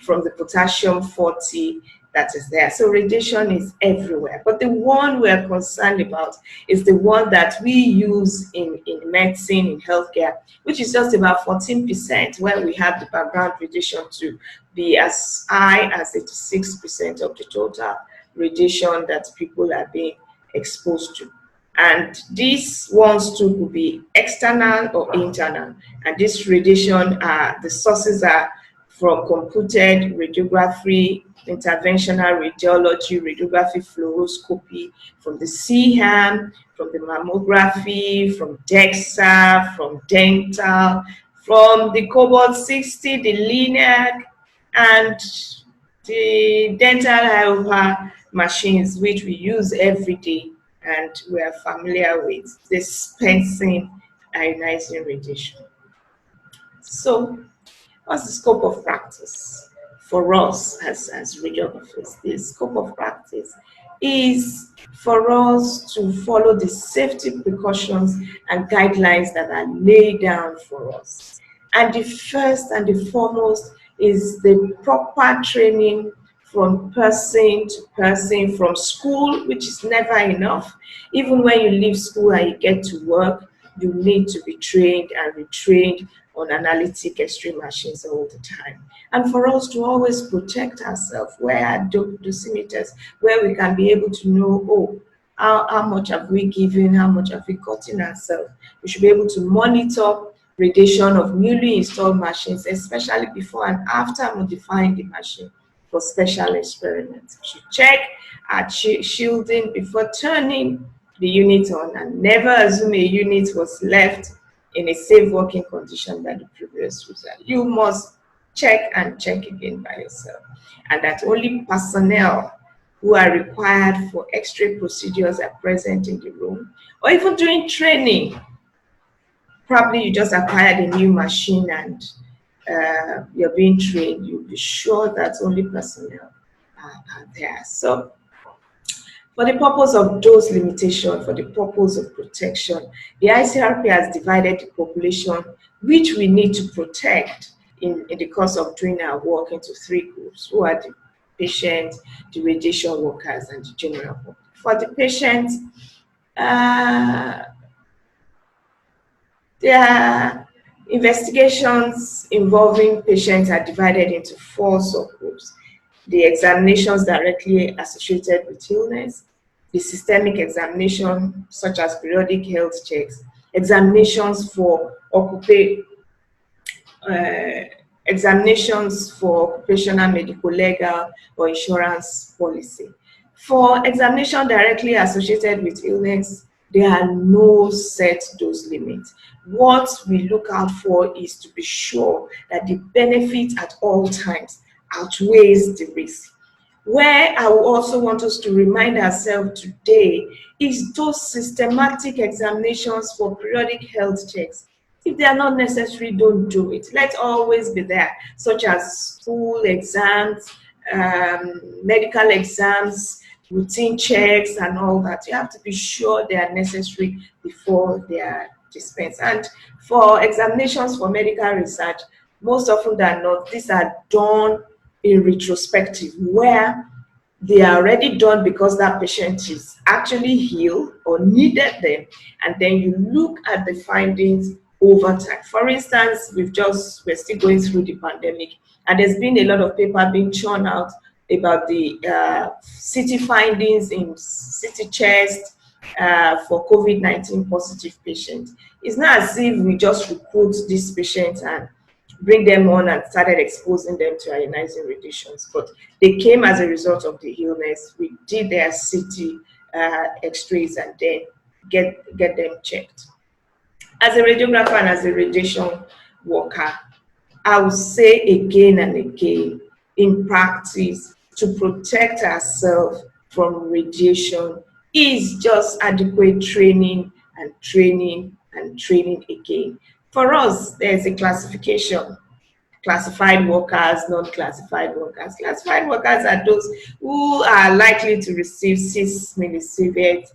E: from the potassium 40 that is there. So radiation is everywhere. But the one we're concerned about is the one that we use in medicine, in healthcare, which is just about 14%, where we have the background radiation to be as high as 86% of the total radiation that people are being exposed to. And these ones too could be external or internal. And this radiation, the sources are from computed radiography, interventional radiology, radiography fluoroscopy, from the CHAM, from the mammography, from DEXA, from dental, from the cobalt 60, the LINAC, and the dental IOPA machines, which we use every day and we are familiar with, dispensing ionizing radiation. So, what's the scope of practice for us as radiographers? The scope of practice is for us to follow the safety precautions and guidelines that are laid down for us. And the first and the foremost is the proper training from person to person, from school, which is never enough. Even when you leave school and you get to work, you need to be trained and retrained on analytic X-ray machines all the time. And for us to always protect ourselves, where are dosimeters, where we can be able to know, oh, how much have we given, how much have we gotten ourselves. We should be able to monitor radiation of newly installed machines, especially before and after modifying the machine for special experiments. We should check our shielding before turning the unit on, and never assume a unit was left in a safe working condition by the previous user. You must check and check again by yourself. And that only personnel who are required for X-ray procedures are present in the room, or even during training. Probably you just acquired a new machine and you're being trained, you'll be sure that only personnel are there. So for the purpose of dose limitation, for the purpose of protection, the ICRP has divided the population which we need to protect in the course of doing our work into three groups, who are the patients, the radiation workers, and the general public. For the patients, their investigations involving patients are divided into 4 subgroups. The examinations directly associated with illness, the systemic examination, such as periodic health checks, examinations for occupational, medical, legal, or insurance policy. For examination directly associated with illness, there are no set dose limits. What we look out for is to be sure that the benefit at all times outweighs the risk. Where I will also want us to remind ourselves today is those systematic examinations for periodic health checks. If they are not necessary, don't do it. Let's always be there, such as school exams, medical exams, routine checks, and all that. You have to be sure they are necessary before they are dispensed. And for examinations for medical research, most often than not, these are done in retrospective, where they are already done because that patient is actually healed or needed them, and then you look at the findings over time. For instance, we're still going through the pandemic, and there's been a lot of paper being churned out about the CT findings in CT chest for COVID-19 positive patients. It's not as if we just recruit these patients and bring them on and started exposing them to ionizing radiations, but they came as a result of the illness. We did their CT x-rays and then get them checked. As a radiographer and as a radiation worker, I will say again and again, in practice, to protect ourselves from radiation is just adequate training and training and training again. For us, there's a classification: classified workers, non-classified workers. Classified workers are those who are likely to receive 6 millisievert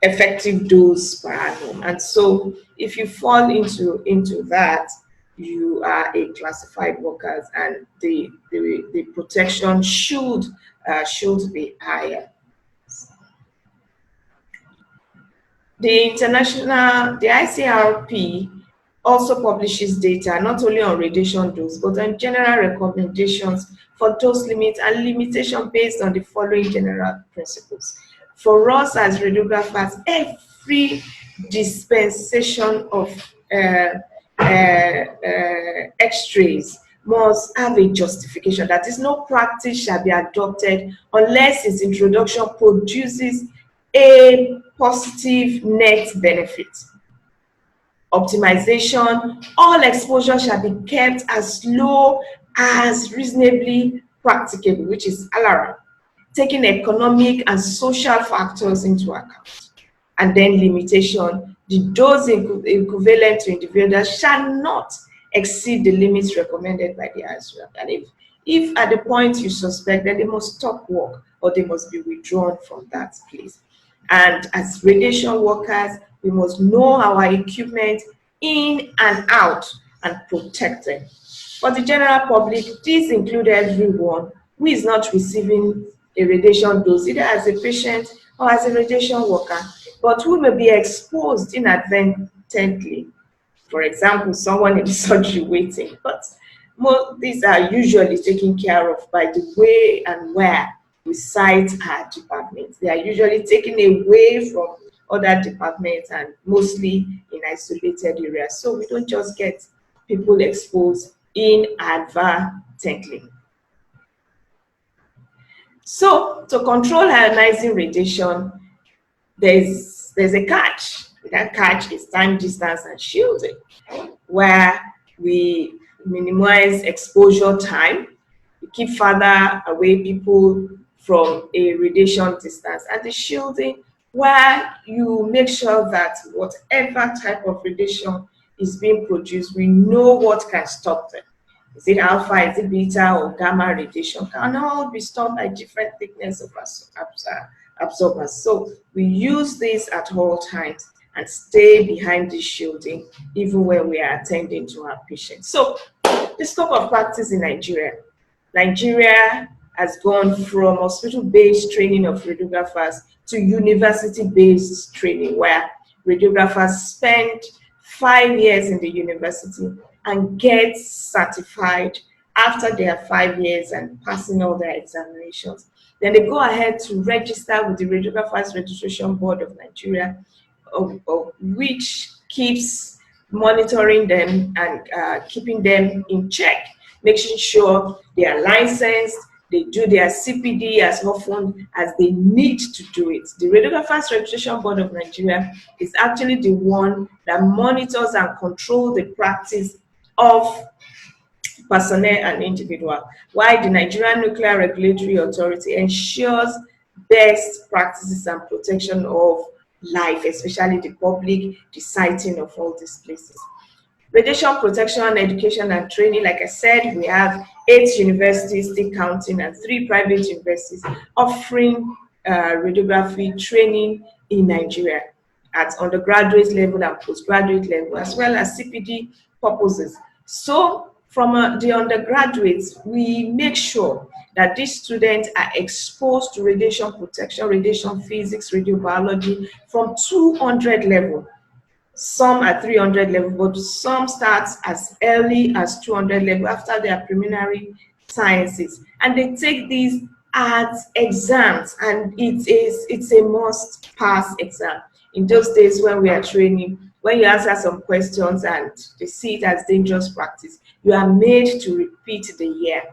E: effective dose per annum. And so if you fall into that, you are a classified worker, and the protection should be higher. The ICRP also publishes data not only on radiation dose, but on general recommendations for dose limits and limitation based on the following general principles. For us as radiographers, every dispensation of X-rays must have a justification. That is, no practice shall be adopted unless its introduction produces a positive net benefit. Optimization: all exposure shall be kept as low as reasonably practicable, which is alarm, taking economic and social factors into account. And then limitation: the dose equivalent to individuals shall not exceed the limits recommended by the ISRAP. And if at the point you suspect, then they must stop work or they must be withdrawn from that place. And as radiation workers, we must know our equipment in and out and protect them. For the general public, this includes everyone who is not receiving a radiation dose, either as a patient or as a radiation worker, but who may be exposed inadvertently. For example, someone in the surgery waiting. But these are usually taken care of by the way and where we site our departments. They are usually taken away from other departments and mostly in isolated areas. So we don't just get people exposed inadvertently. So to control ionizing radiation, there's a catch. That catch is time, distance, and shielding, where we minimize exposure time, we keep further away people from a radiation distance, and the shielding, where you make sure that whatever type of radiation is being produced, we know what can stop them. Is it alpha, is it beta, or gamma radiation? Can all be stopped by different thickness of absorbers. So we use this at all times and stay behind the shielding even when we are attending to our patients. So the scope of practice in Nigeria. Nigeria has gone from hospital-based training of radiographers to university-based training, where radiographers spend 5 years in the university and get certified after their 5 years and passing all their examinations. Then they go ahead to register with the Radiographers Registration Board of Nigeria, which keeps monitoring them and keeping them in check, making sure they are licensed, they do their CPD as often as they need to do it. The Radiographers Registration Board of Nigeria is actually the one that monitors and controls the practice of personnel and individual, while the Nigerian Nuclear Regulatory Authority ensures best practices and protection of life, especially the public, the siting of all these places. Radiation protection, education, and training, like I said, we have 8 universities, still counting, and 3 private universities offering radiography training in Nigeria at undergraduate level and postgraduate level, as well as CPD purposes. So from the undergraduates, we make sure that these students are exposed to radiation protection, radiation physics, radiobiology from 200 level. Some at 300 level, but some start as early as 200 level after their preliminary sciences. And they take these as exams, and it's a must pass exam. In those days when we are training, when you answer some questions and they see it as dangerous practice, you are made to repeat the year.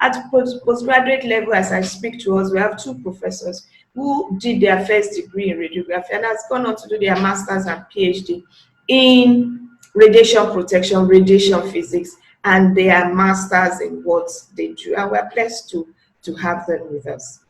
E: At postgraduate level, as I speak to us, we have 2 professors who did their first degree in radiography and has gone on to do their master's and PhD in radiation protection, radiation physics, and they are masters in what they do. And we're blessed to have them with us.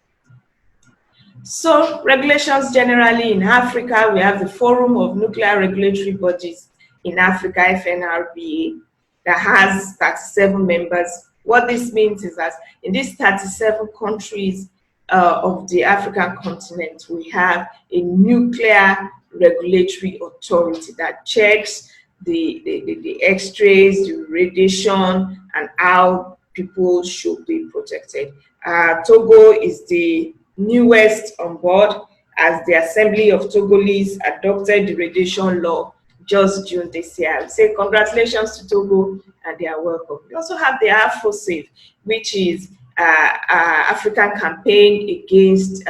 E: So regulations generally in Africa, we have the Forum of Nuclear Regulatory Bodies in Africa, FNRBA, that has 37 members. What this means is that in these 37 countries of the African continent, we have a nuclear regulatory authority that checks the X-rays, the radiation, and how people should be protected. Togo is the newest on board, as the Assembly of Togolese adopted the radiation law just June this year. I would say congratulations to Togo, and they are welcome. We also have the AfroSafe, which is African campaign against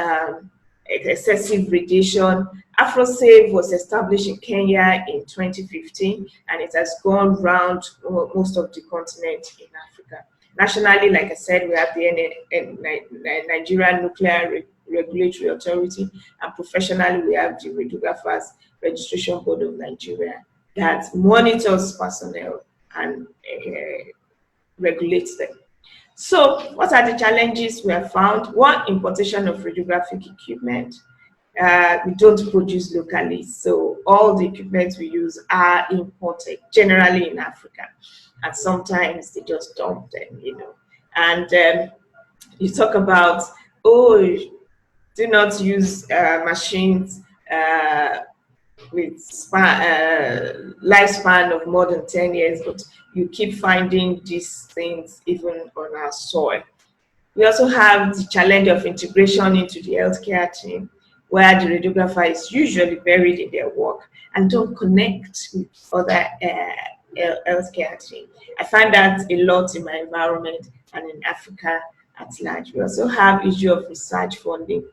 E: excessive radiation. AfroSafe was established in Kenya in 2015, and it has gone round most of the continent in Africa. Nationally, like I said, we have the Nigerian Nuclear Regulatory Authority, and professionally, we have the Radiographers Registration Board of Nigeria that monitors personnel and regulates them. So, what are the challenges we have found? One, importation of radiographic equipment. We don't produce locally, so all the equipment we use are imported, generally in Africa, and sometimes they just dump them, you know. And you talk about, oh, do not use machines with lifespan of more than 10 years, but you keep finding these things even on our soil. We also have the challenge of integration into the healthcare team, where the radiographer is usually buried in their work and don't connect with other healthcare team. I find that a lot in my environment and in Africa at large. We also have issue of research funding.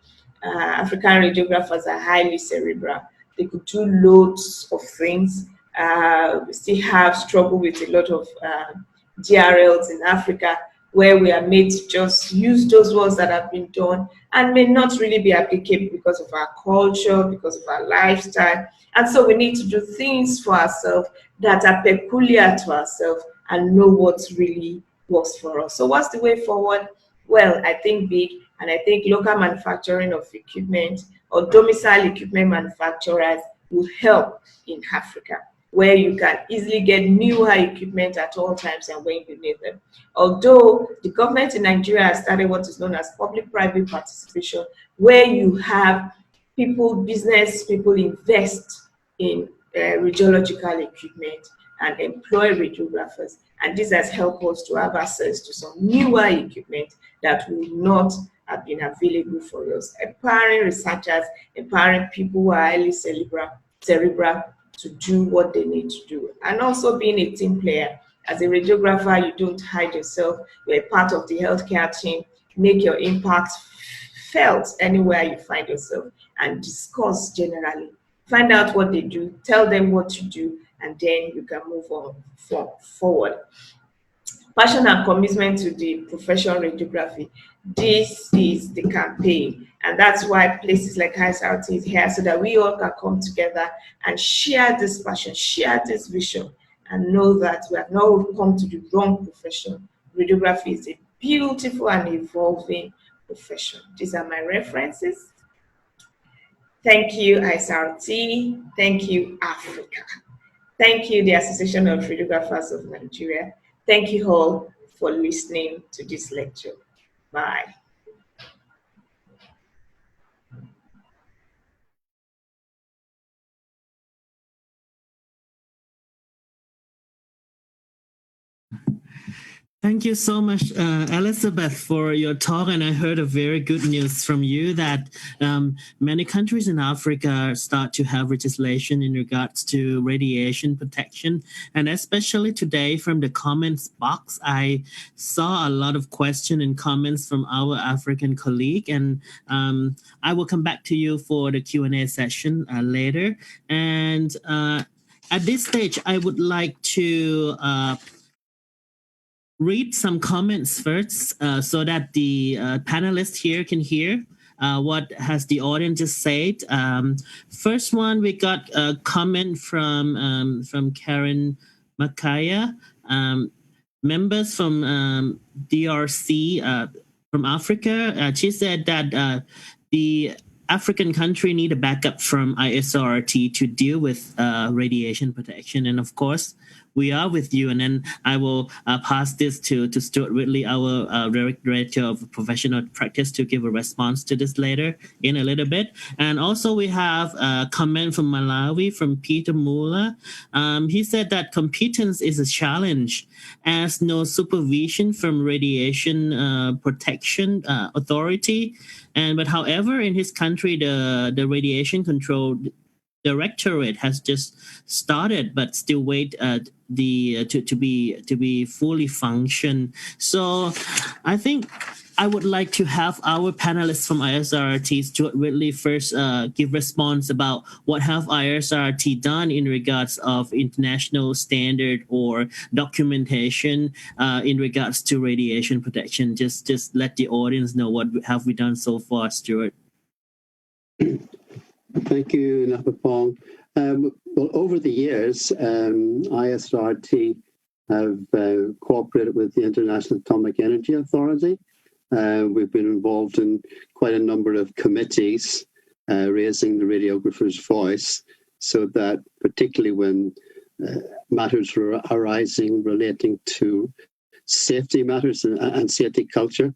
E: African radiographers are highly cerebral. They could do loads of things. We still have struggle with a lot of DRLs in Africa, where we are made to just use those ones that have been done and may not really be applicable because of our culture, because of our lifestyle. And so we need to do things for ourselves that are peculiar to ourselves and know what really works for us. So what's the way forward? Well, I think big, and I think local manufacturing of equipment or domicile equipment manufacturers will help in Africa, where you can easily get newer equipment at all times and when you need them. Although the government in Nigeria has started what is known as public-private participation, where you have people, business people invest in radiological equipment and employ radiographers. And this has helped us to have access to some newer equipment that would not have been available for us. Empowering researchers, empowering people who are highly cerebral to do what they need to do. And also being a team player. As a radiographer, you don't hide yourself. You're a part of the healthcare team. Make your impact felt anywhere you find yourself and discuss generally. Find out what they do, tell them what to do, and then you can move on forward. Passion and commitment to the profession of radiography. This is the campaign, and that's why places like ISRT is here so that we all can come together and share this passion, share this vision, and know that we have not come to the wrong profession. Radiography is a beautiful and evolving profession. These are my references. Thank you, ISRT. Thank you, Africa. Thank you, the Association of Radiographers of Nigeria. Thank you all for listening to this lecture. Bye.
A: Thank you so much, Elizabeth, for your talk. And I heard a very good news from you that many countries in Africa start to have legislation in regards to radiation protection. And especially today from the comments box, I saw a lot of questions and comments from our African colleague. And I will come back to you for the Q&A session later. And at this stage, I would like to read some comments first so that the panelists here can hear what has the audience just said. First one, we got a comment from Karen Makaya, members from DRC from Africa. She said that the African country need a backup from ISRT to deal with radiation protection. And of course, we are with you. And then I will pass this to Stuart Whitley, our Director of Professional Practice, to give a response to this later in a little bit. And also we have a comment from Malawi, from Peter Muller. He said that competence is a challenge as no supervision from Radiation Protection Authority. But however, in his country, the Radiation Control Directorate has just started, but still wait to be fully function. So I think I would like to have our panelists from ISRT, Stuart Whitley, first give response about what have ISRT done in regards of international standard or documentation in regards to radiation protection. Just let the audience know what have we done so far, Stuart.
F: Thank you, Napapong. Well, over the years, ISRT have cooperated with the International Atomic Energy Authority. We've been involved in quite a number of committees raising the radiographer's voice, so that particularly when matters are arising relating to safety matters and safety culture,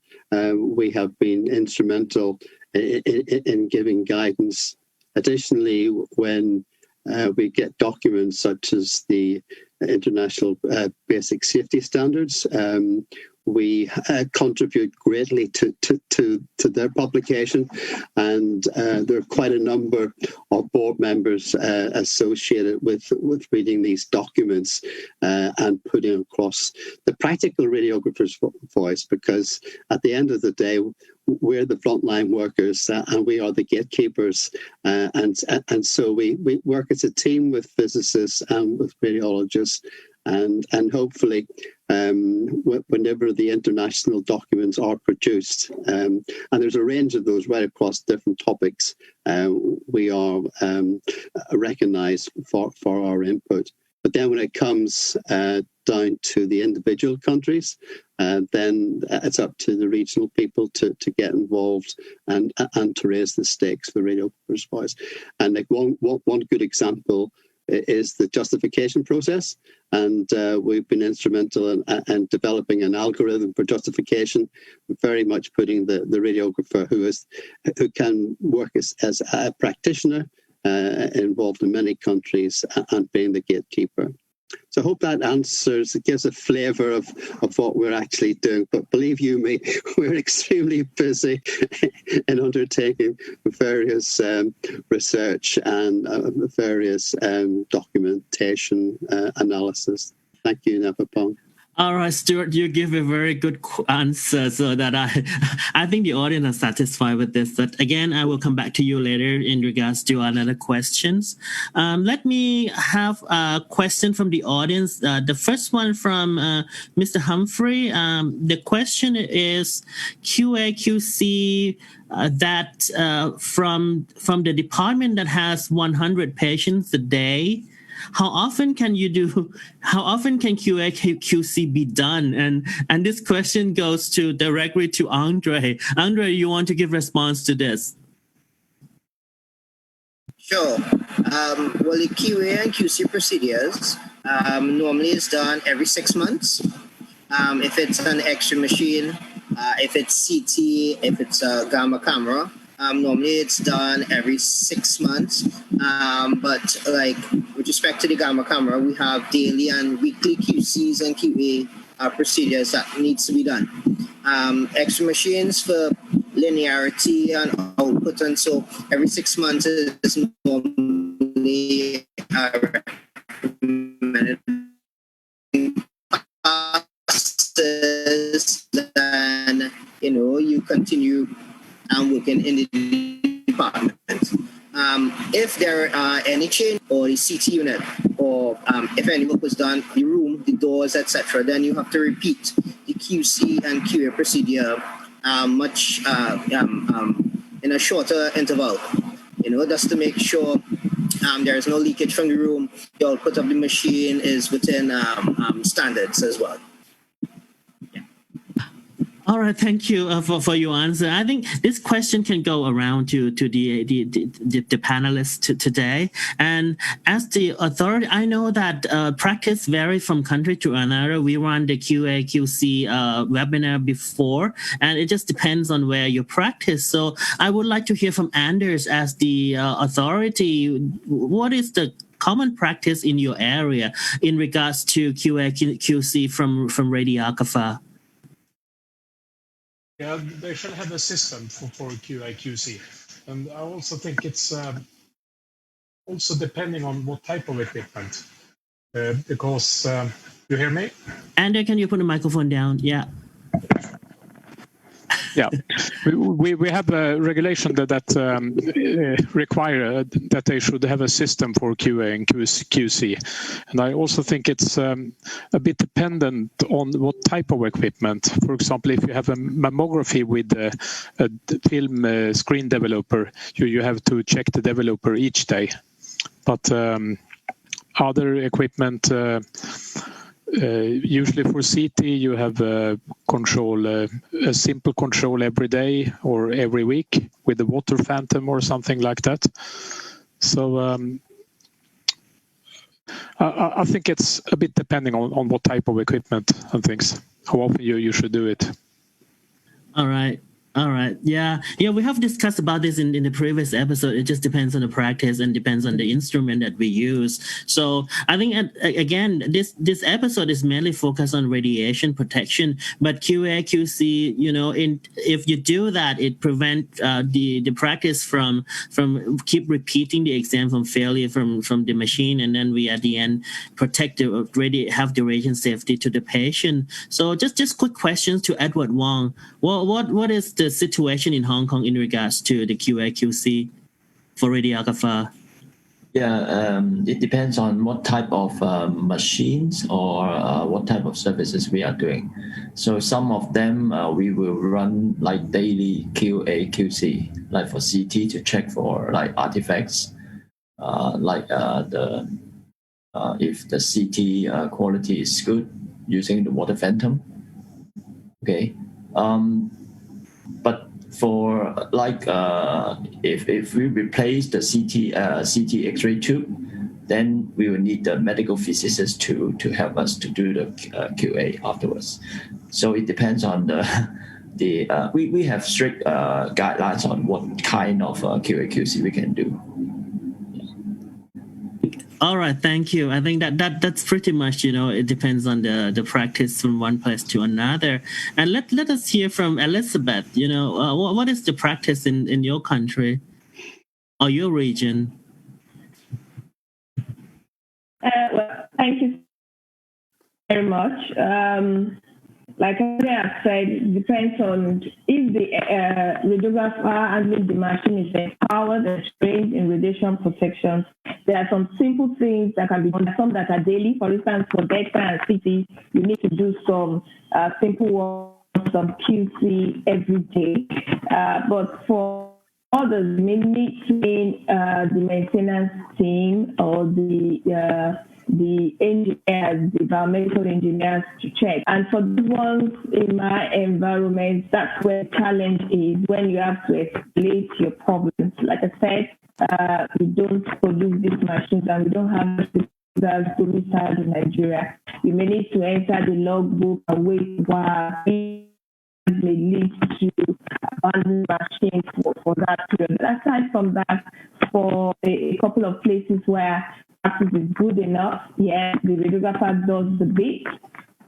F: we have been instrumental in giving guidance. Additionally, when we get documents such as the International Basic Safety Standards, we contribute greatly to their publication, and there are quite a number of board members associated with reading these documents and putting across the practical radiographer's voice, because at the end of the day, we're the frontline workers and we are the gatekeepers, and so we work as a team with physicists and with radiologists, and hopefully whenever the international documents are produced, and there's a range of those right across different topics, we are recognised for our input. But then when it comes down to the individual countries, then it's up to the regional people to get involved and to raise the stakes for radiographer's voice. And like one good example is the justification process, and we've been instrumental in developing an algorithm for justification, very much putting the radiographer who can work as a practitioner involved in many countries and being the gatekeeper. So I hope that answers, it gives a flavour of what we're actually doing. But believe you me, we're extremely busy in undertaking various research and various documentation analysis. Thank you, Napapong.
A: All right, Stuart, you give a very good answer, so that I think the audience are satisfied with this. But again, I will come back to you later in regards to another questions. Let me have a question from the audience. The first one from Mr. Humphrey. The question is QA/QC that from the department that has 100 patients a day. How often can QA/QC be done? And this question goes directly to Andre. Andre, you want to give response to this?
C: Sure. Well, the QA and QC procedures normally is done every 6 months. If it's an X-ray machine, if it's CT, if it's a gamma camera, normally it's done every 6 months. But like with respect to the gamma camera, we have daily and weekly QCs and QA procedures that needs to be done. X-ray machines for linearity and output, and so every 6 months is normally recommended. Then you continue working in the department. If there are any change or the CT unit, or if any work was done, the room, the doors, etc., then you have to repeat the QC and QA procedure much in a shorter interval. Just to make sure there is no leakage from the room. The output of the machine is within standards as well.
A: All right, thank you for your answer. I think this question can go around to the panelists today. And as the authority, I know that practice varies from country to another. We run the QA/QC webinar before, and it just depends on where you practice. So I would like to hear from Anders as the authority. What is the common practice in your area in regards to QA/QC from radiographer?
B: Yeah, they should have a system for QA/QC, and I also think it's also depending on what type of equipment. Because you hear me?
A: Andrew, can you put the microphone down? Yeah.
B: Yeah, we have a regulation that require that they should have a system for QA and QC, and I also think it's a bit dependent on what type of equipment. For example, if you have a mammography with a film screen developer, you have to check the developer each day. But other equipment. Usually for CT, you have a simple control every day or every week with a water phantom or something like that. So I think it's a bit depending on what type of equipment and things, how often you should do it.
A: All right. Yeah, we have discussed about this in the previous episode. It just depends on the practice and depends on the instrument that we use. So I think, again, this episode is mainly focused on radiation protection, but QA/QC, if you do that, it prevents the practice from keep repeating the exam from failure from the machine, and then we at the end protect have the radiation safety to the patient. So just quick questions to Edward Wong. What is the situation in Hong Kong in regards to the QA/QC for radiographer?
D: Yeah, it depends on what type of machines or what type of services we are doing. So some of them we will run like daily QA/QC, like for CT to check for like artifacts, if the CT quality is good using the water phantom. Okay. But for if we replace the CT X-ray tube, then we will need the medical physicist to help us to do the QA afterwards. So it depends on we have strict guidelines on what kind of QA/QC we can do.
A: All right, thank you. I think that's pretty much, it depends on the practice from one place to another. And let us hear from Elizabeth. What is the practice in your country or your region?
G: Well, thank you
E: very much. Like I have said, it depends on if the radiographer handling the machine is empowered and trained in radiation protection. There are some simple things that can be done, some that are daily. For instance, for DEXA and CT, you need to do some simple work, some QC every day. But for others, may need to train the maintenance team or the engineers, the environmental engineers to check. And for the ones in my environment, that's where the challenge is, when you have to escalate your problems. Like I said, we don't produce these machines and we don't have that's domiciled in Nigeria. You may need to enter the logbook and wait while it may lead to abandoned machines for that period. Aside from that, for a couple of places where practice is good enough, yeah, the radiographer does the bit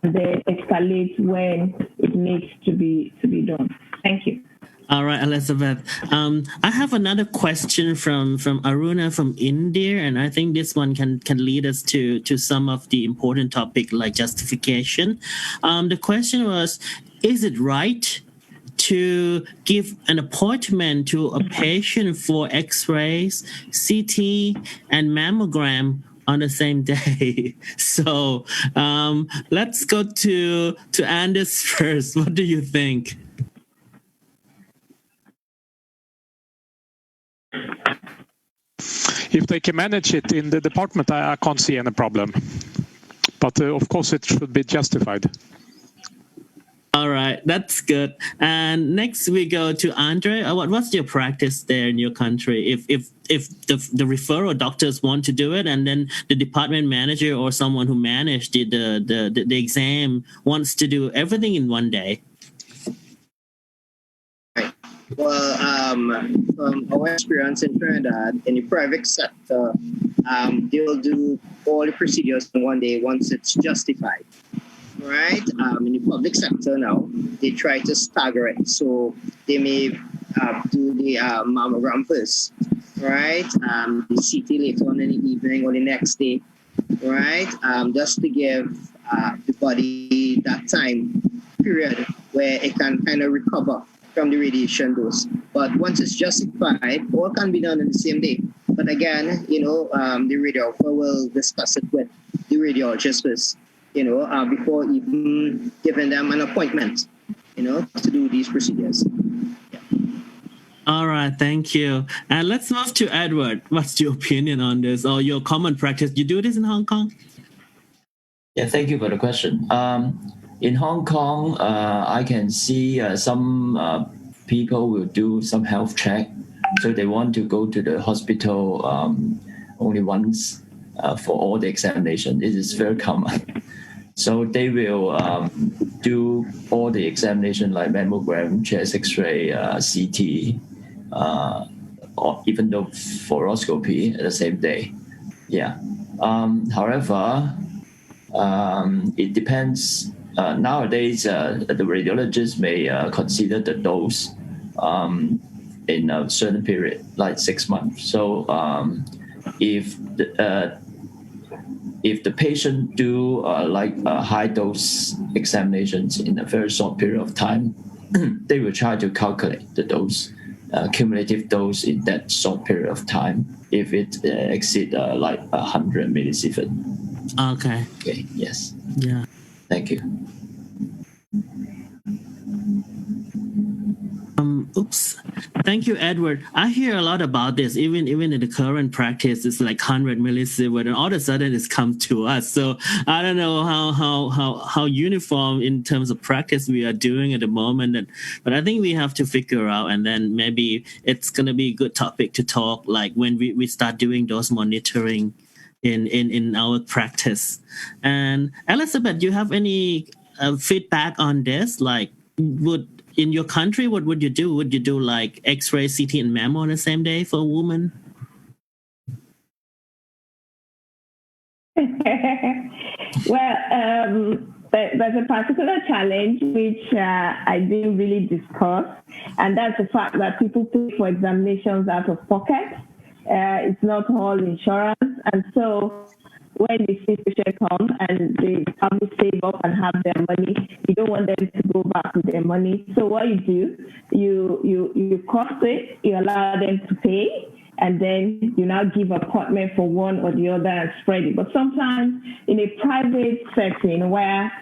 E: and then escalate when it needs to be done. Thank you.
A: All right, Elizabeth. I have another question from Aruna from India, and I think this one can lead us to some of the important topic like justification. The question was, is it right to give an appointment to a patient for X-rays, CT, and mammogram on the same day? So let's go to Anders first. What do you think?
B: If they can manage it in the department, I can't see any problem. But of course, it should be justified.
A: All right, that's good. And next we go to Andre. What's your practice there in your country? If the referral doctors want to do it, and then the department manager or someone who managed the exam wants to do everything in one day.
C: Right. Well, from our experience in Trinidad, in the private sector, they will do all the procedures in one day once it's justified. Right, in the public sector now, they try to stagger it. So they may do the mammogram first, right? The CT later on in the evening or the next day, right? Just to give the body that time period where it can kind of recover from the radiation dose. But once it's justified, all can be done in the same day. But again, the radiographer will discuss it with the radiologist first, before even giving them an appointment, to do these procedures. Yeah.
A: All right, thank you. And let's move to Edward. What's your opinion on this, or your common practice? You do this in Hong Kong?
D: Yeah, thank you for the question. In Hong Kong, I can see some people will do some health check. So they want to go to the hospital only once for all the examination. It is very common. So they will do all the examination like mammogram, chest X-ray, CT, or even though fluoroscopy at the same day. Yeah. However, it depends. Nowadays, the radiologist may consider the dose in a certain period, like 6 months. So if the patient do high dose examinations in a very short period of time, they will try to calculate the dose, cumulative dose in that short period of time. If it exceeds 100 millisievert.
A: Okay.
D: Okay. Yes.
A: Yeah.
D: Thank you.
A: Oops. Thank you, Edward. I hear a lot about this. Even in the current practice, it's like 100 millisievert, and all of a sudden it's come to us. So I don't know how uniform in terms of practice we are doing at the moment. But I think we have to figure out, and then maybe it's gonna be a good topic to talk like when we start doing those monitoring in our practice. And Elizabeth, do you have any feedback on this? Like, in your country, what would you do? Would you do like X-ray, CT, and mammo on the same day for a woman?
E: Well, there's a particular challenge which I didn't really discuss, and that's the fact that people pay for examinations out of pocket. It's not all insurance, and so when the sick patient come and they probably save up and have their money, you don't want them to go back with their money. So what you do, you cost it, you allow them to pay, and then you now give appointment for one or the other and spread it. But sometimes in a private setting where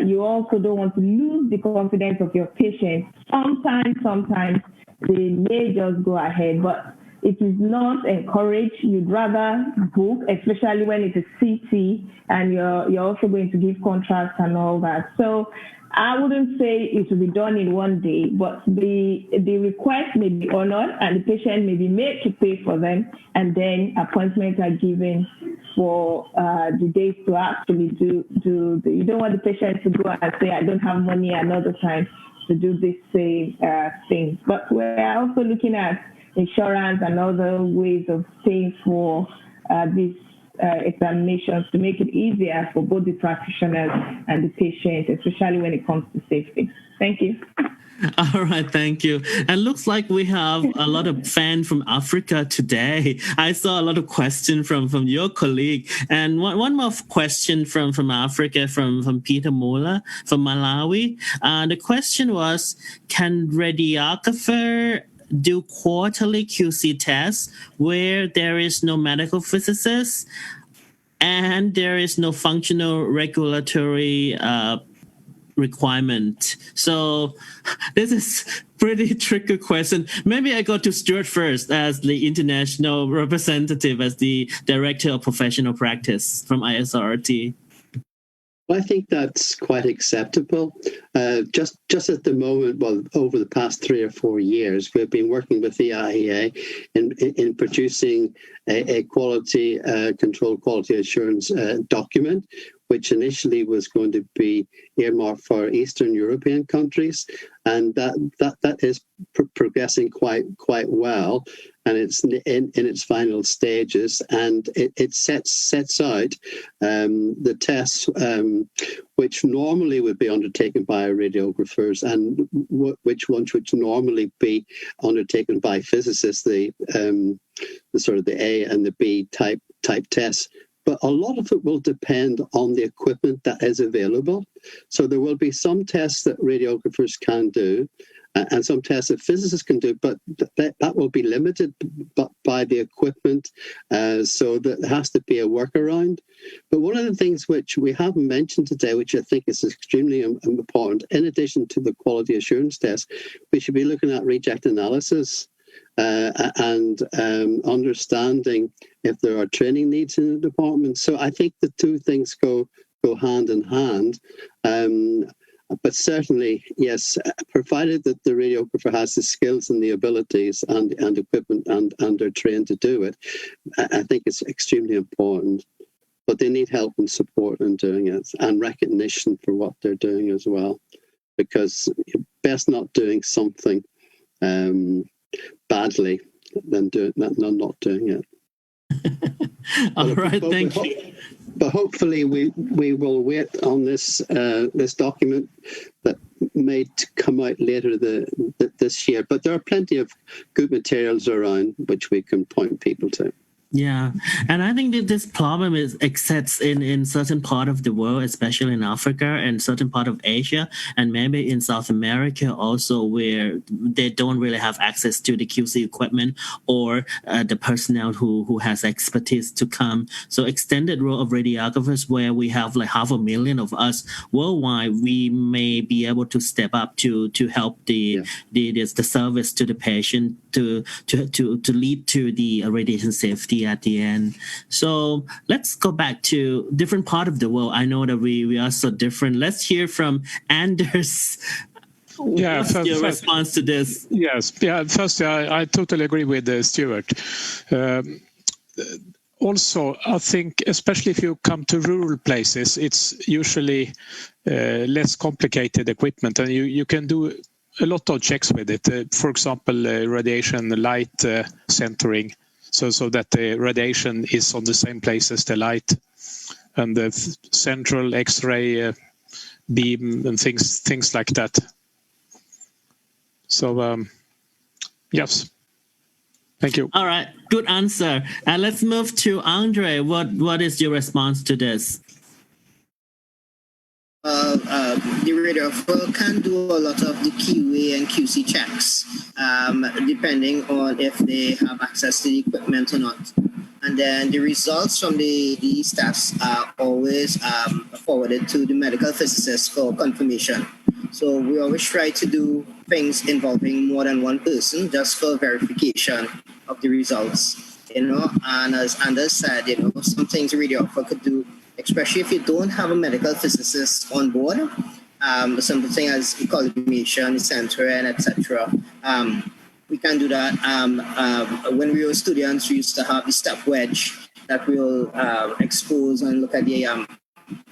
E: you also don't want to lose the confidence of your patient, sometimes they may just go ahead, but it is not encouraged. You'd rather book, especially when it is CT and you're also going to give contracts and all that. So I wouldn't say it will be done in one day, but the request may be honored and the patient may be made to pay for them, and then appointments are given for the days to actually do you don't want the patient to go and say, I don't have money another time to do this same thing. But we're also looking at insurance and other ways of paying for these examinations to make it easier for both the practitioners and the patient, especially when it comes to safety. Thank you.
A: All right, thank you. And looks like we have a lot of fans from Africa today. I saw a lot of questions from your colleague. And one more question from Africa, from Peter Mola from Malawi. The question was, can radiographer do quarterly QC tests where there is no medical physicist and there is no functional regulatory requirement? So this is pretty tricky question. Maybe I go to Stuart first as the international representative, as the director of professional practice from ISRT.
F: I think that's quite acceptable. Just at the moment, well, over the past 3 or 4 years, we've been working with the IEA in producing a quality control, quality assurance document, which initially was going to be earmarked for Eastern European countries, and that is progressing quite well, and it's in its final stages, and it sets out the tests which normally would be undertaken by radiographers, and which ones would normally be undertaken by physicists, the sort of the A and the B type tests. But a lot of it will depend on the equipment that is available. So there will be some tests that radiographers can do and some tests that physicists can do, but that will be limited by the equipment. So there has to be a workaround. But one of the things which we haven't mentioned today, which I think is extremely important, in addition to the quality assurance test, we should be looking at reject analysis. And understanding if there are training needs in the department. So I think the two things go hand in hand. But certainly, yes, provided that the radiographer has the skills and the abilities and equipment and they're trained to do it, I think it's extremely important. But they need help and support in doing it and recognition for what they're doing as well. Because best not doing something badly than not doing it.
A: All right, thank you.
F: But hopefully we will wait on this document that may come out later this year. But there are plenty of good materials around which we can point people to.
A: Yeah, and I think that this problem exists in certain part of the world, especially in Africa and certain part of Asia, and maybe in South America also, where they don't really have access to the QC equipment or the personnel who has expertise to come. So extended role of radiographers, where we have like 500,000 of us worldwide, we may be able to step up to help the service to the patient to lead to the radiation safety at the end. So let's go back to different part of the world. I know that we are so different. Let's hear from Anders.
B: Yeah,
A: what's your response to this?
B: Yes, yeah. First, I totally agree with Stuart. Also, I think, especially if you come to rural places, it's usually less complicated equipment, and you can do a lot of checks with it. For example, radiation light centering. So that the radiation is on the same place as the light, and the central X-ray beam and things like that. So yes. Thank you.
A: All right, good answer. And let's move to Andre. What is your response to this?
C: The radiographer can do a lot of the QA and QC checks, depending on if they have access to the equipment or not. And then the results from these tests are always forwarded to the medical physicist for confirmation. So we always try to do things involving more than one person just for verification of the results, And as Anders said, some things a radiographer could do, especially if you don't have a medical physicist on board, something as collimation, centering, etc. We can do that. When we were students, we used to have the step wedge that we'll expose and look at the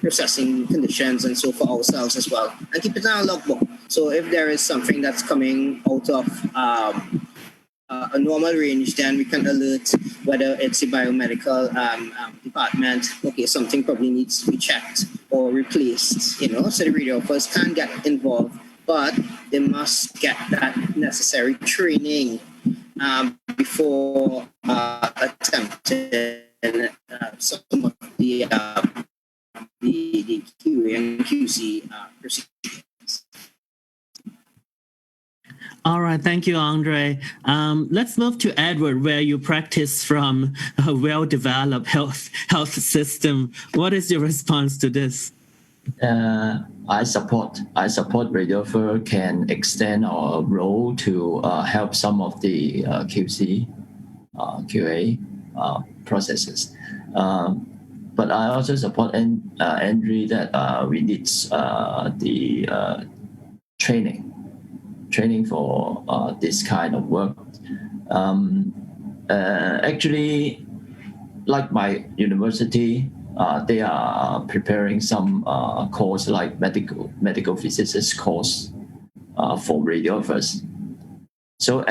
C: processing conditions and so for ourselves as well, and keep it in our logbook. So if there is something that's coming out of a normal range, then we can alert whether it's the biomedical department. Okay, something probably needs to be checked or replaced. So the radiographers can get involved, but they must get that necessary training before attempting some of the QA and QC procedures.
A: All right, thank you, Andre. Let's move to Edward, where you practice from a well-developed health system. What is your response to this?
D: I support radiographer can extend our role to help some of the QC, QA processes. But I also support Andre that we need the training for this kind of work. Actually, like my university, they are preparing some course like medical physicist course for radiographers. So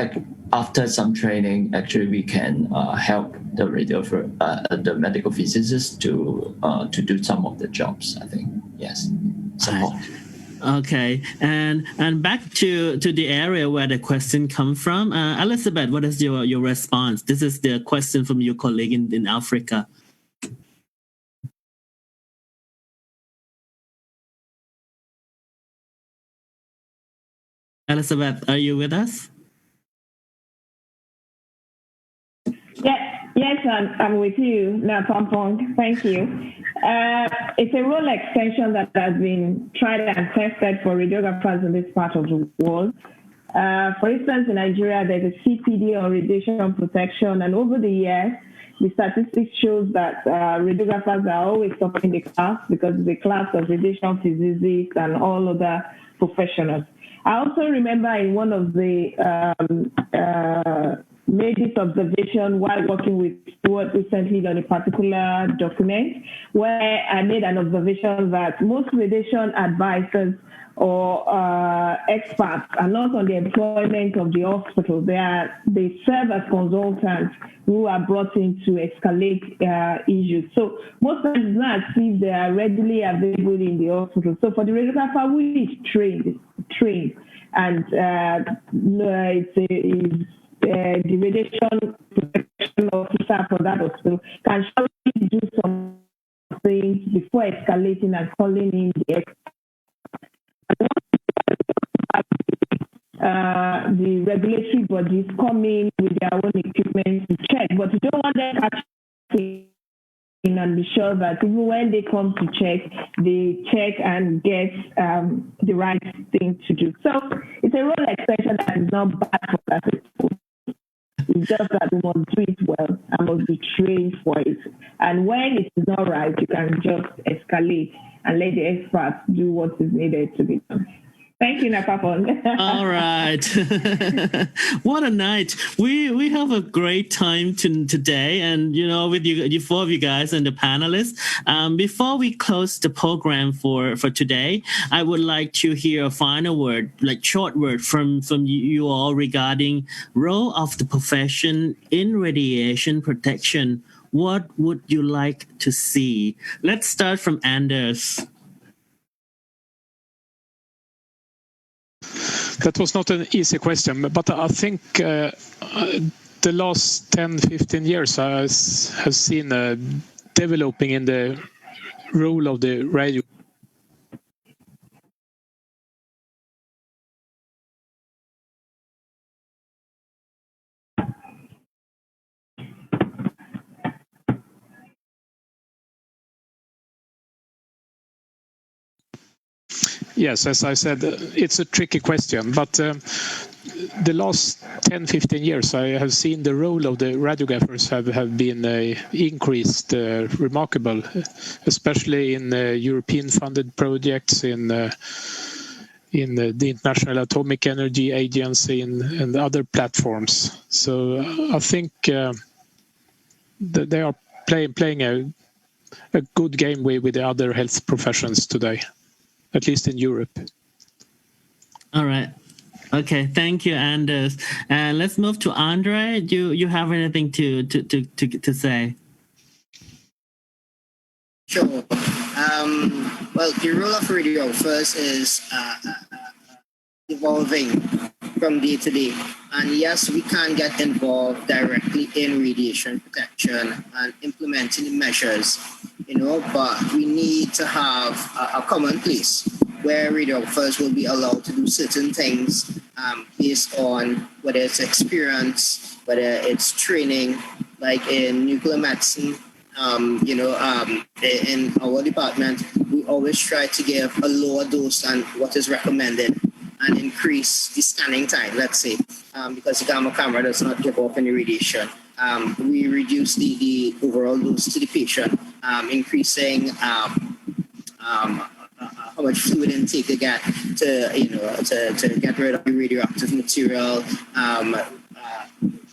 D: after some training, actually we can help the radiographer, the medical physicist to do some of the jobs. I think yes, support.
A: Okay, and back to the area where the question comes from. Elizabeth, what is your response? This is the question from your colleague in Africa. Elizabeth, are you with us?
E: Yes, I'm with you now, Pompong. Thank you. It's a role extension that has been tried and tested for radiographers in this part of the world. For instance, in Nigeria, there's a CPD on radiation protection, and over the years, the statistics shows that radiographers are always topping the class because it's a class of radiation physicists and all other professionals. I also remember in one of the made this observation while working with Stuart recently on a particular document where I made an observation that most radiation advisors or experts are not on the employment of the hospital. They serve as consultants who are brought in to escalate issues. So most times it's not as if they are readily available in the hospital. So for the radiographer who is trained, and the radiation protection officer for that hospital can surely do some things before escalating and calling in the the regulatory bodies come in with their own equipment to check, but you don't want them actually in and be sure that even when they come to check, they check and get the right thing to do. So it's a role extension that is not bad for that people. It's just that we must do it well and must be trained for it. And when it is not right, you can just escalate and let the experts do what is needed to be done. Thank you, Nakapon.
A: All right. What a night. We have a great time today, and with you four of you guys and the panelists. Before we close the program for today, I would like to hear a final word, like short word from you all regarding role of the profession in radiation protection. What would you like to see? Let's start from Anders.
B: That was not an easy question, but I think the the last 10, 15 years have seen developing in the role of the radio. Yes, as I said, it's a tricky question, but the last 10, 15 years, I have seen the role of the radiographers have been increased remarkable, especially in European funded projects, in the International Atomic Energy Agency and other platforms. So I think that they are playing a good game with the other health professions today, at least in Europe.
A: All right. Okay, thank you, Anders. And let's move to Andre. Do you have anything to say?
C: Sure. Well, the role of radiographers is evolving from day to day. And yes, we can get involved directly in radiation protection and implementing measures, but we need to have a common place where radiographers will be allowed to do certain things based on whether it's experience, whether it's training, like in nuclear medicine. In our department, we always try to give a lower dose than what is recommended and increase the scanning time, let's say, because the gamma camera does not give off any radiation. We reduce the overall dose to the patient, increasing how much fluid intake they get to get rid of the radioactive material,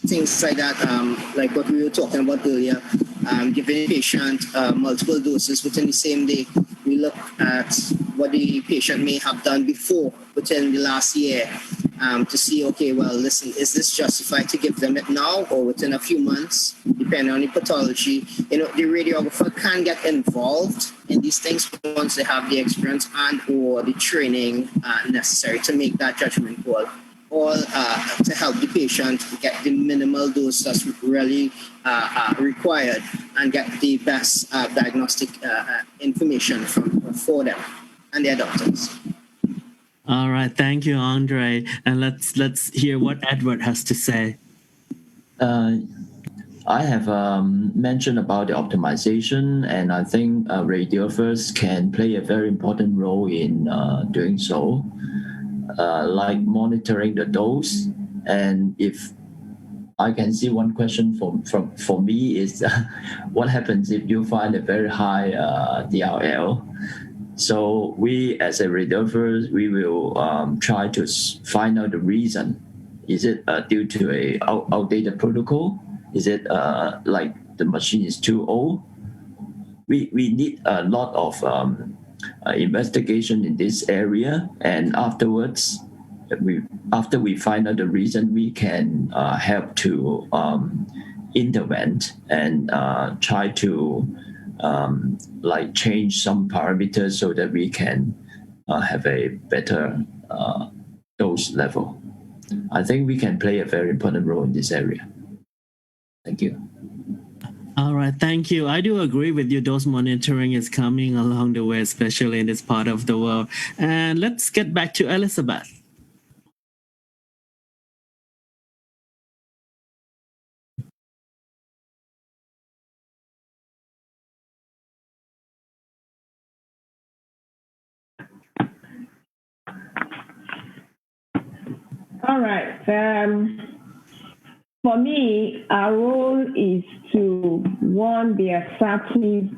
C: things like that, like what we were talking about earlier. Giving a patient multiple doses within the same day. We look at what the patient may have done before within the last year to see, okay, well, listen, is this justified to give them it now or within a few months, depending on the pathology? The radiographer can get involved in these things once they have the experience and or the training necessary to make that judgment call, or to help the patient get the minimal dose that's really required and get the best diagnostic information for them and their doctors.
A: All right, thank you, Andre. And let's hear what Edward has to say.
D: I have mentioned about the optimization, and I think radiographers can play a very important role in doing so. Like monitoring the dose, and if I can see one question for me is what happens if you find a very high DRL? So we as a radiographer, we will try to find out the reason. Is it due to a outdated protocol? Is it like the machine is too old? We need a lot of investigation in this area, and afterwards, after we find out the reason, we can help to intervene and try to like change some parameters so that we can have a better dose level. I think we can play a very important role in this area. Thank you.
A: All right, thank you. I do agree with you. Dose monitoring is coming along the way, especially in this part of the world. And let's get back to Elizabeth.
E: All right. For me, our role is to, one, be assertive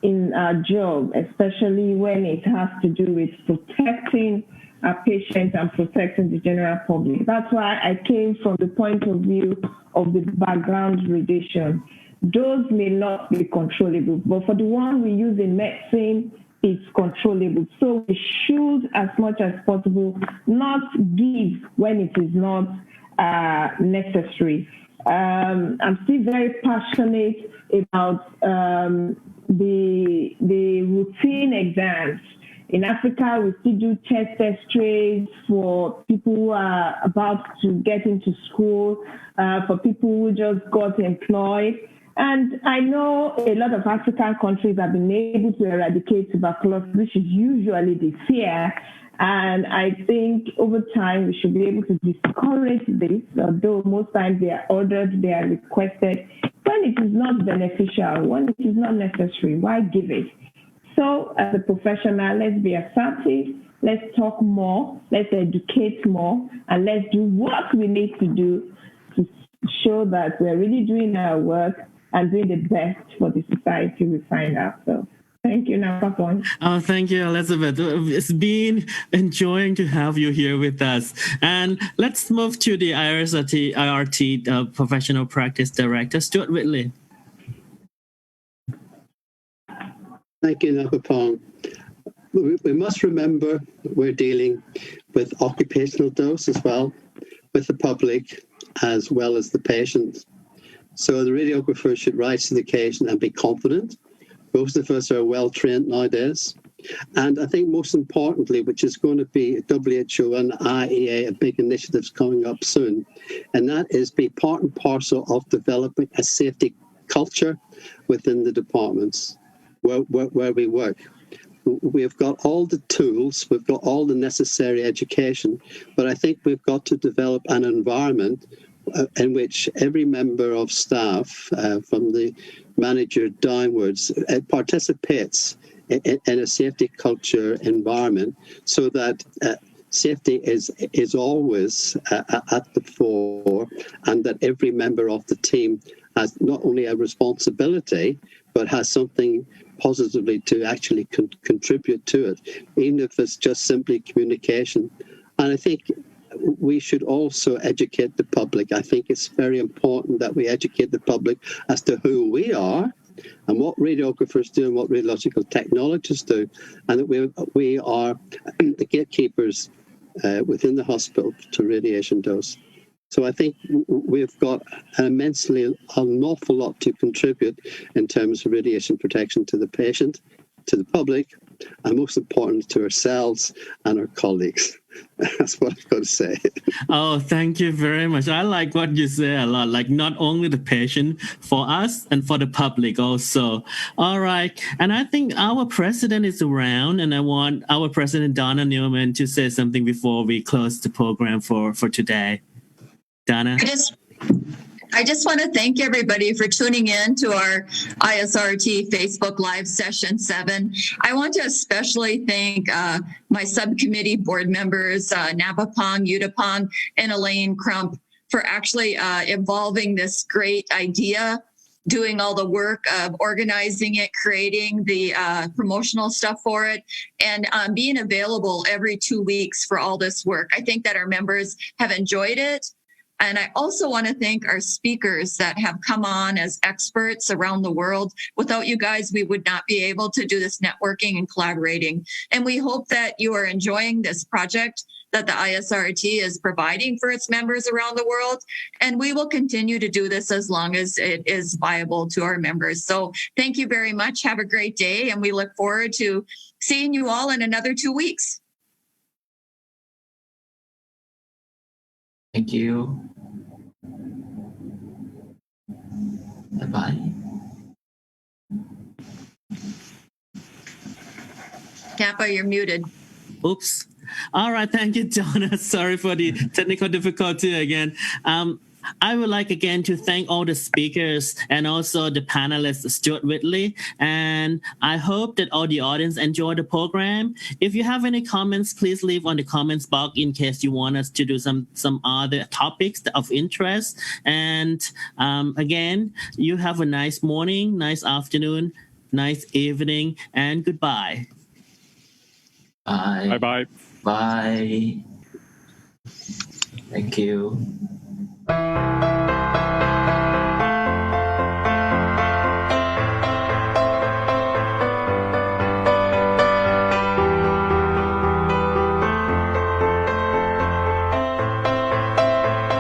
E: in our job, especially when it has to do with protecting our patients and protecting the general public. That's why I came from the point of view of the background radiation. Those may not be controllable, but for the one we use in medicine, it's controllable. So we should, as much as possible, not give when it is not necessary. I'm still very passionate about the routine exams. In Africa, we still do chest x-rays for people who are about to get into school, for people who just got employed. And I know a lot of African countries have been able to eradicate tuberculosis, which is usually the fear. And I think over time we should be able to discourage this, although most times they are ordered, they are requested. When it is not beneficial, when it is not necessary, why give it? So as a professional, let's be assertive, let's talk more, let's educate more, and let's do what we need to do to show that we're really doing our work and doing the best for the society we find ourselves. Thank you, Napapon.
A: Oh, thank you, Elizabeth. It's been enjoying to have you here with us. And let's move to the IRT Professional Practice Director, Stuart Whitley.
F: Thank you, Napapon. We must remember we're dealing with occupational dose as well, with the public as well as the patient. So the radiographer should rise to the occasion and be confident. Most of us are well trained nowadays. And I think most importantly, which is going to be WHO and IEA, big initiatives coming up soon, and that is be part and parcel of developing a safety culture within the departments where we work. We've got all the tools, we've got all the necessary education, but I think we've got to develop an environment in which every member of staff, from the manager downwards, participates in a safety culture environment, so that safety is always at the fore, and that every member of the team has not only a responsibility, but has something positively to actually contribute to it, even if it's just simply communication. And I think we should also educate the public. I think it's very important that we educate the public as to who we are and what radiographers do and what radiological technologists do, and that we are the gatekeepers within the hospital to radiation dose. So I think we've got an awful lot to contribute in terms of radiation protection to the patient, to the public, and most important, to ourselves and our colleagues. That's what I've got to say.
A: Oh, thank you very much. I like what you say a lot, like not only the patient, for us and for the public also. All right. And I think our president is around, and I want our president, Donna Newman, to say something before we close the program for today. Donna?
G: I just want to thank everybody for tuning in to our ISRT Facebook Live Session 7. I want to especially thank my subcommittee board members, Napapong, Yudapong, and Elaine Crump, for actually evolving this great idea, doing all the work of organizing it, creating the promotional stuff for it, and being available every 2 weeks for all this work. I think that our members have enjoyed it. And I also want to thank our speakers that have come on as experts around the world. Without you guys, we would not be able to do this networking and collaborating. And we hope that you are enjoying this project that the ISRT is providing for its members around the world. And we will continue to do this as long as it is viable to our members. So thank you very much. Have a great day. And we look forward to seeing you all in another 2 weeks.
D: Thank you. Bye-bye.
G: Kappa, you're muted.
A: Oops. All right. Thank you, Donna. Sorry for the technical difficulty again. I would like again to thank all the speakers and also the panelists, Stuart Whitley, and I hope that all the audience enjoyed the program. If you have any comments, please leave on the comments box in case you want us to do some other topics of interest. And again, you have a nice morning, nice afternoon, nice evening, and goodbye.
D: Bye.
B: Bye-bye.
D: Bye. Thank you.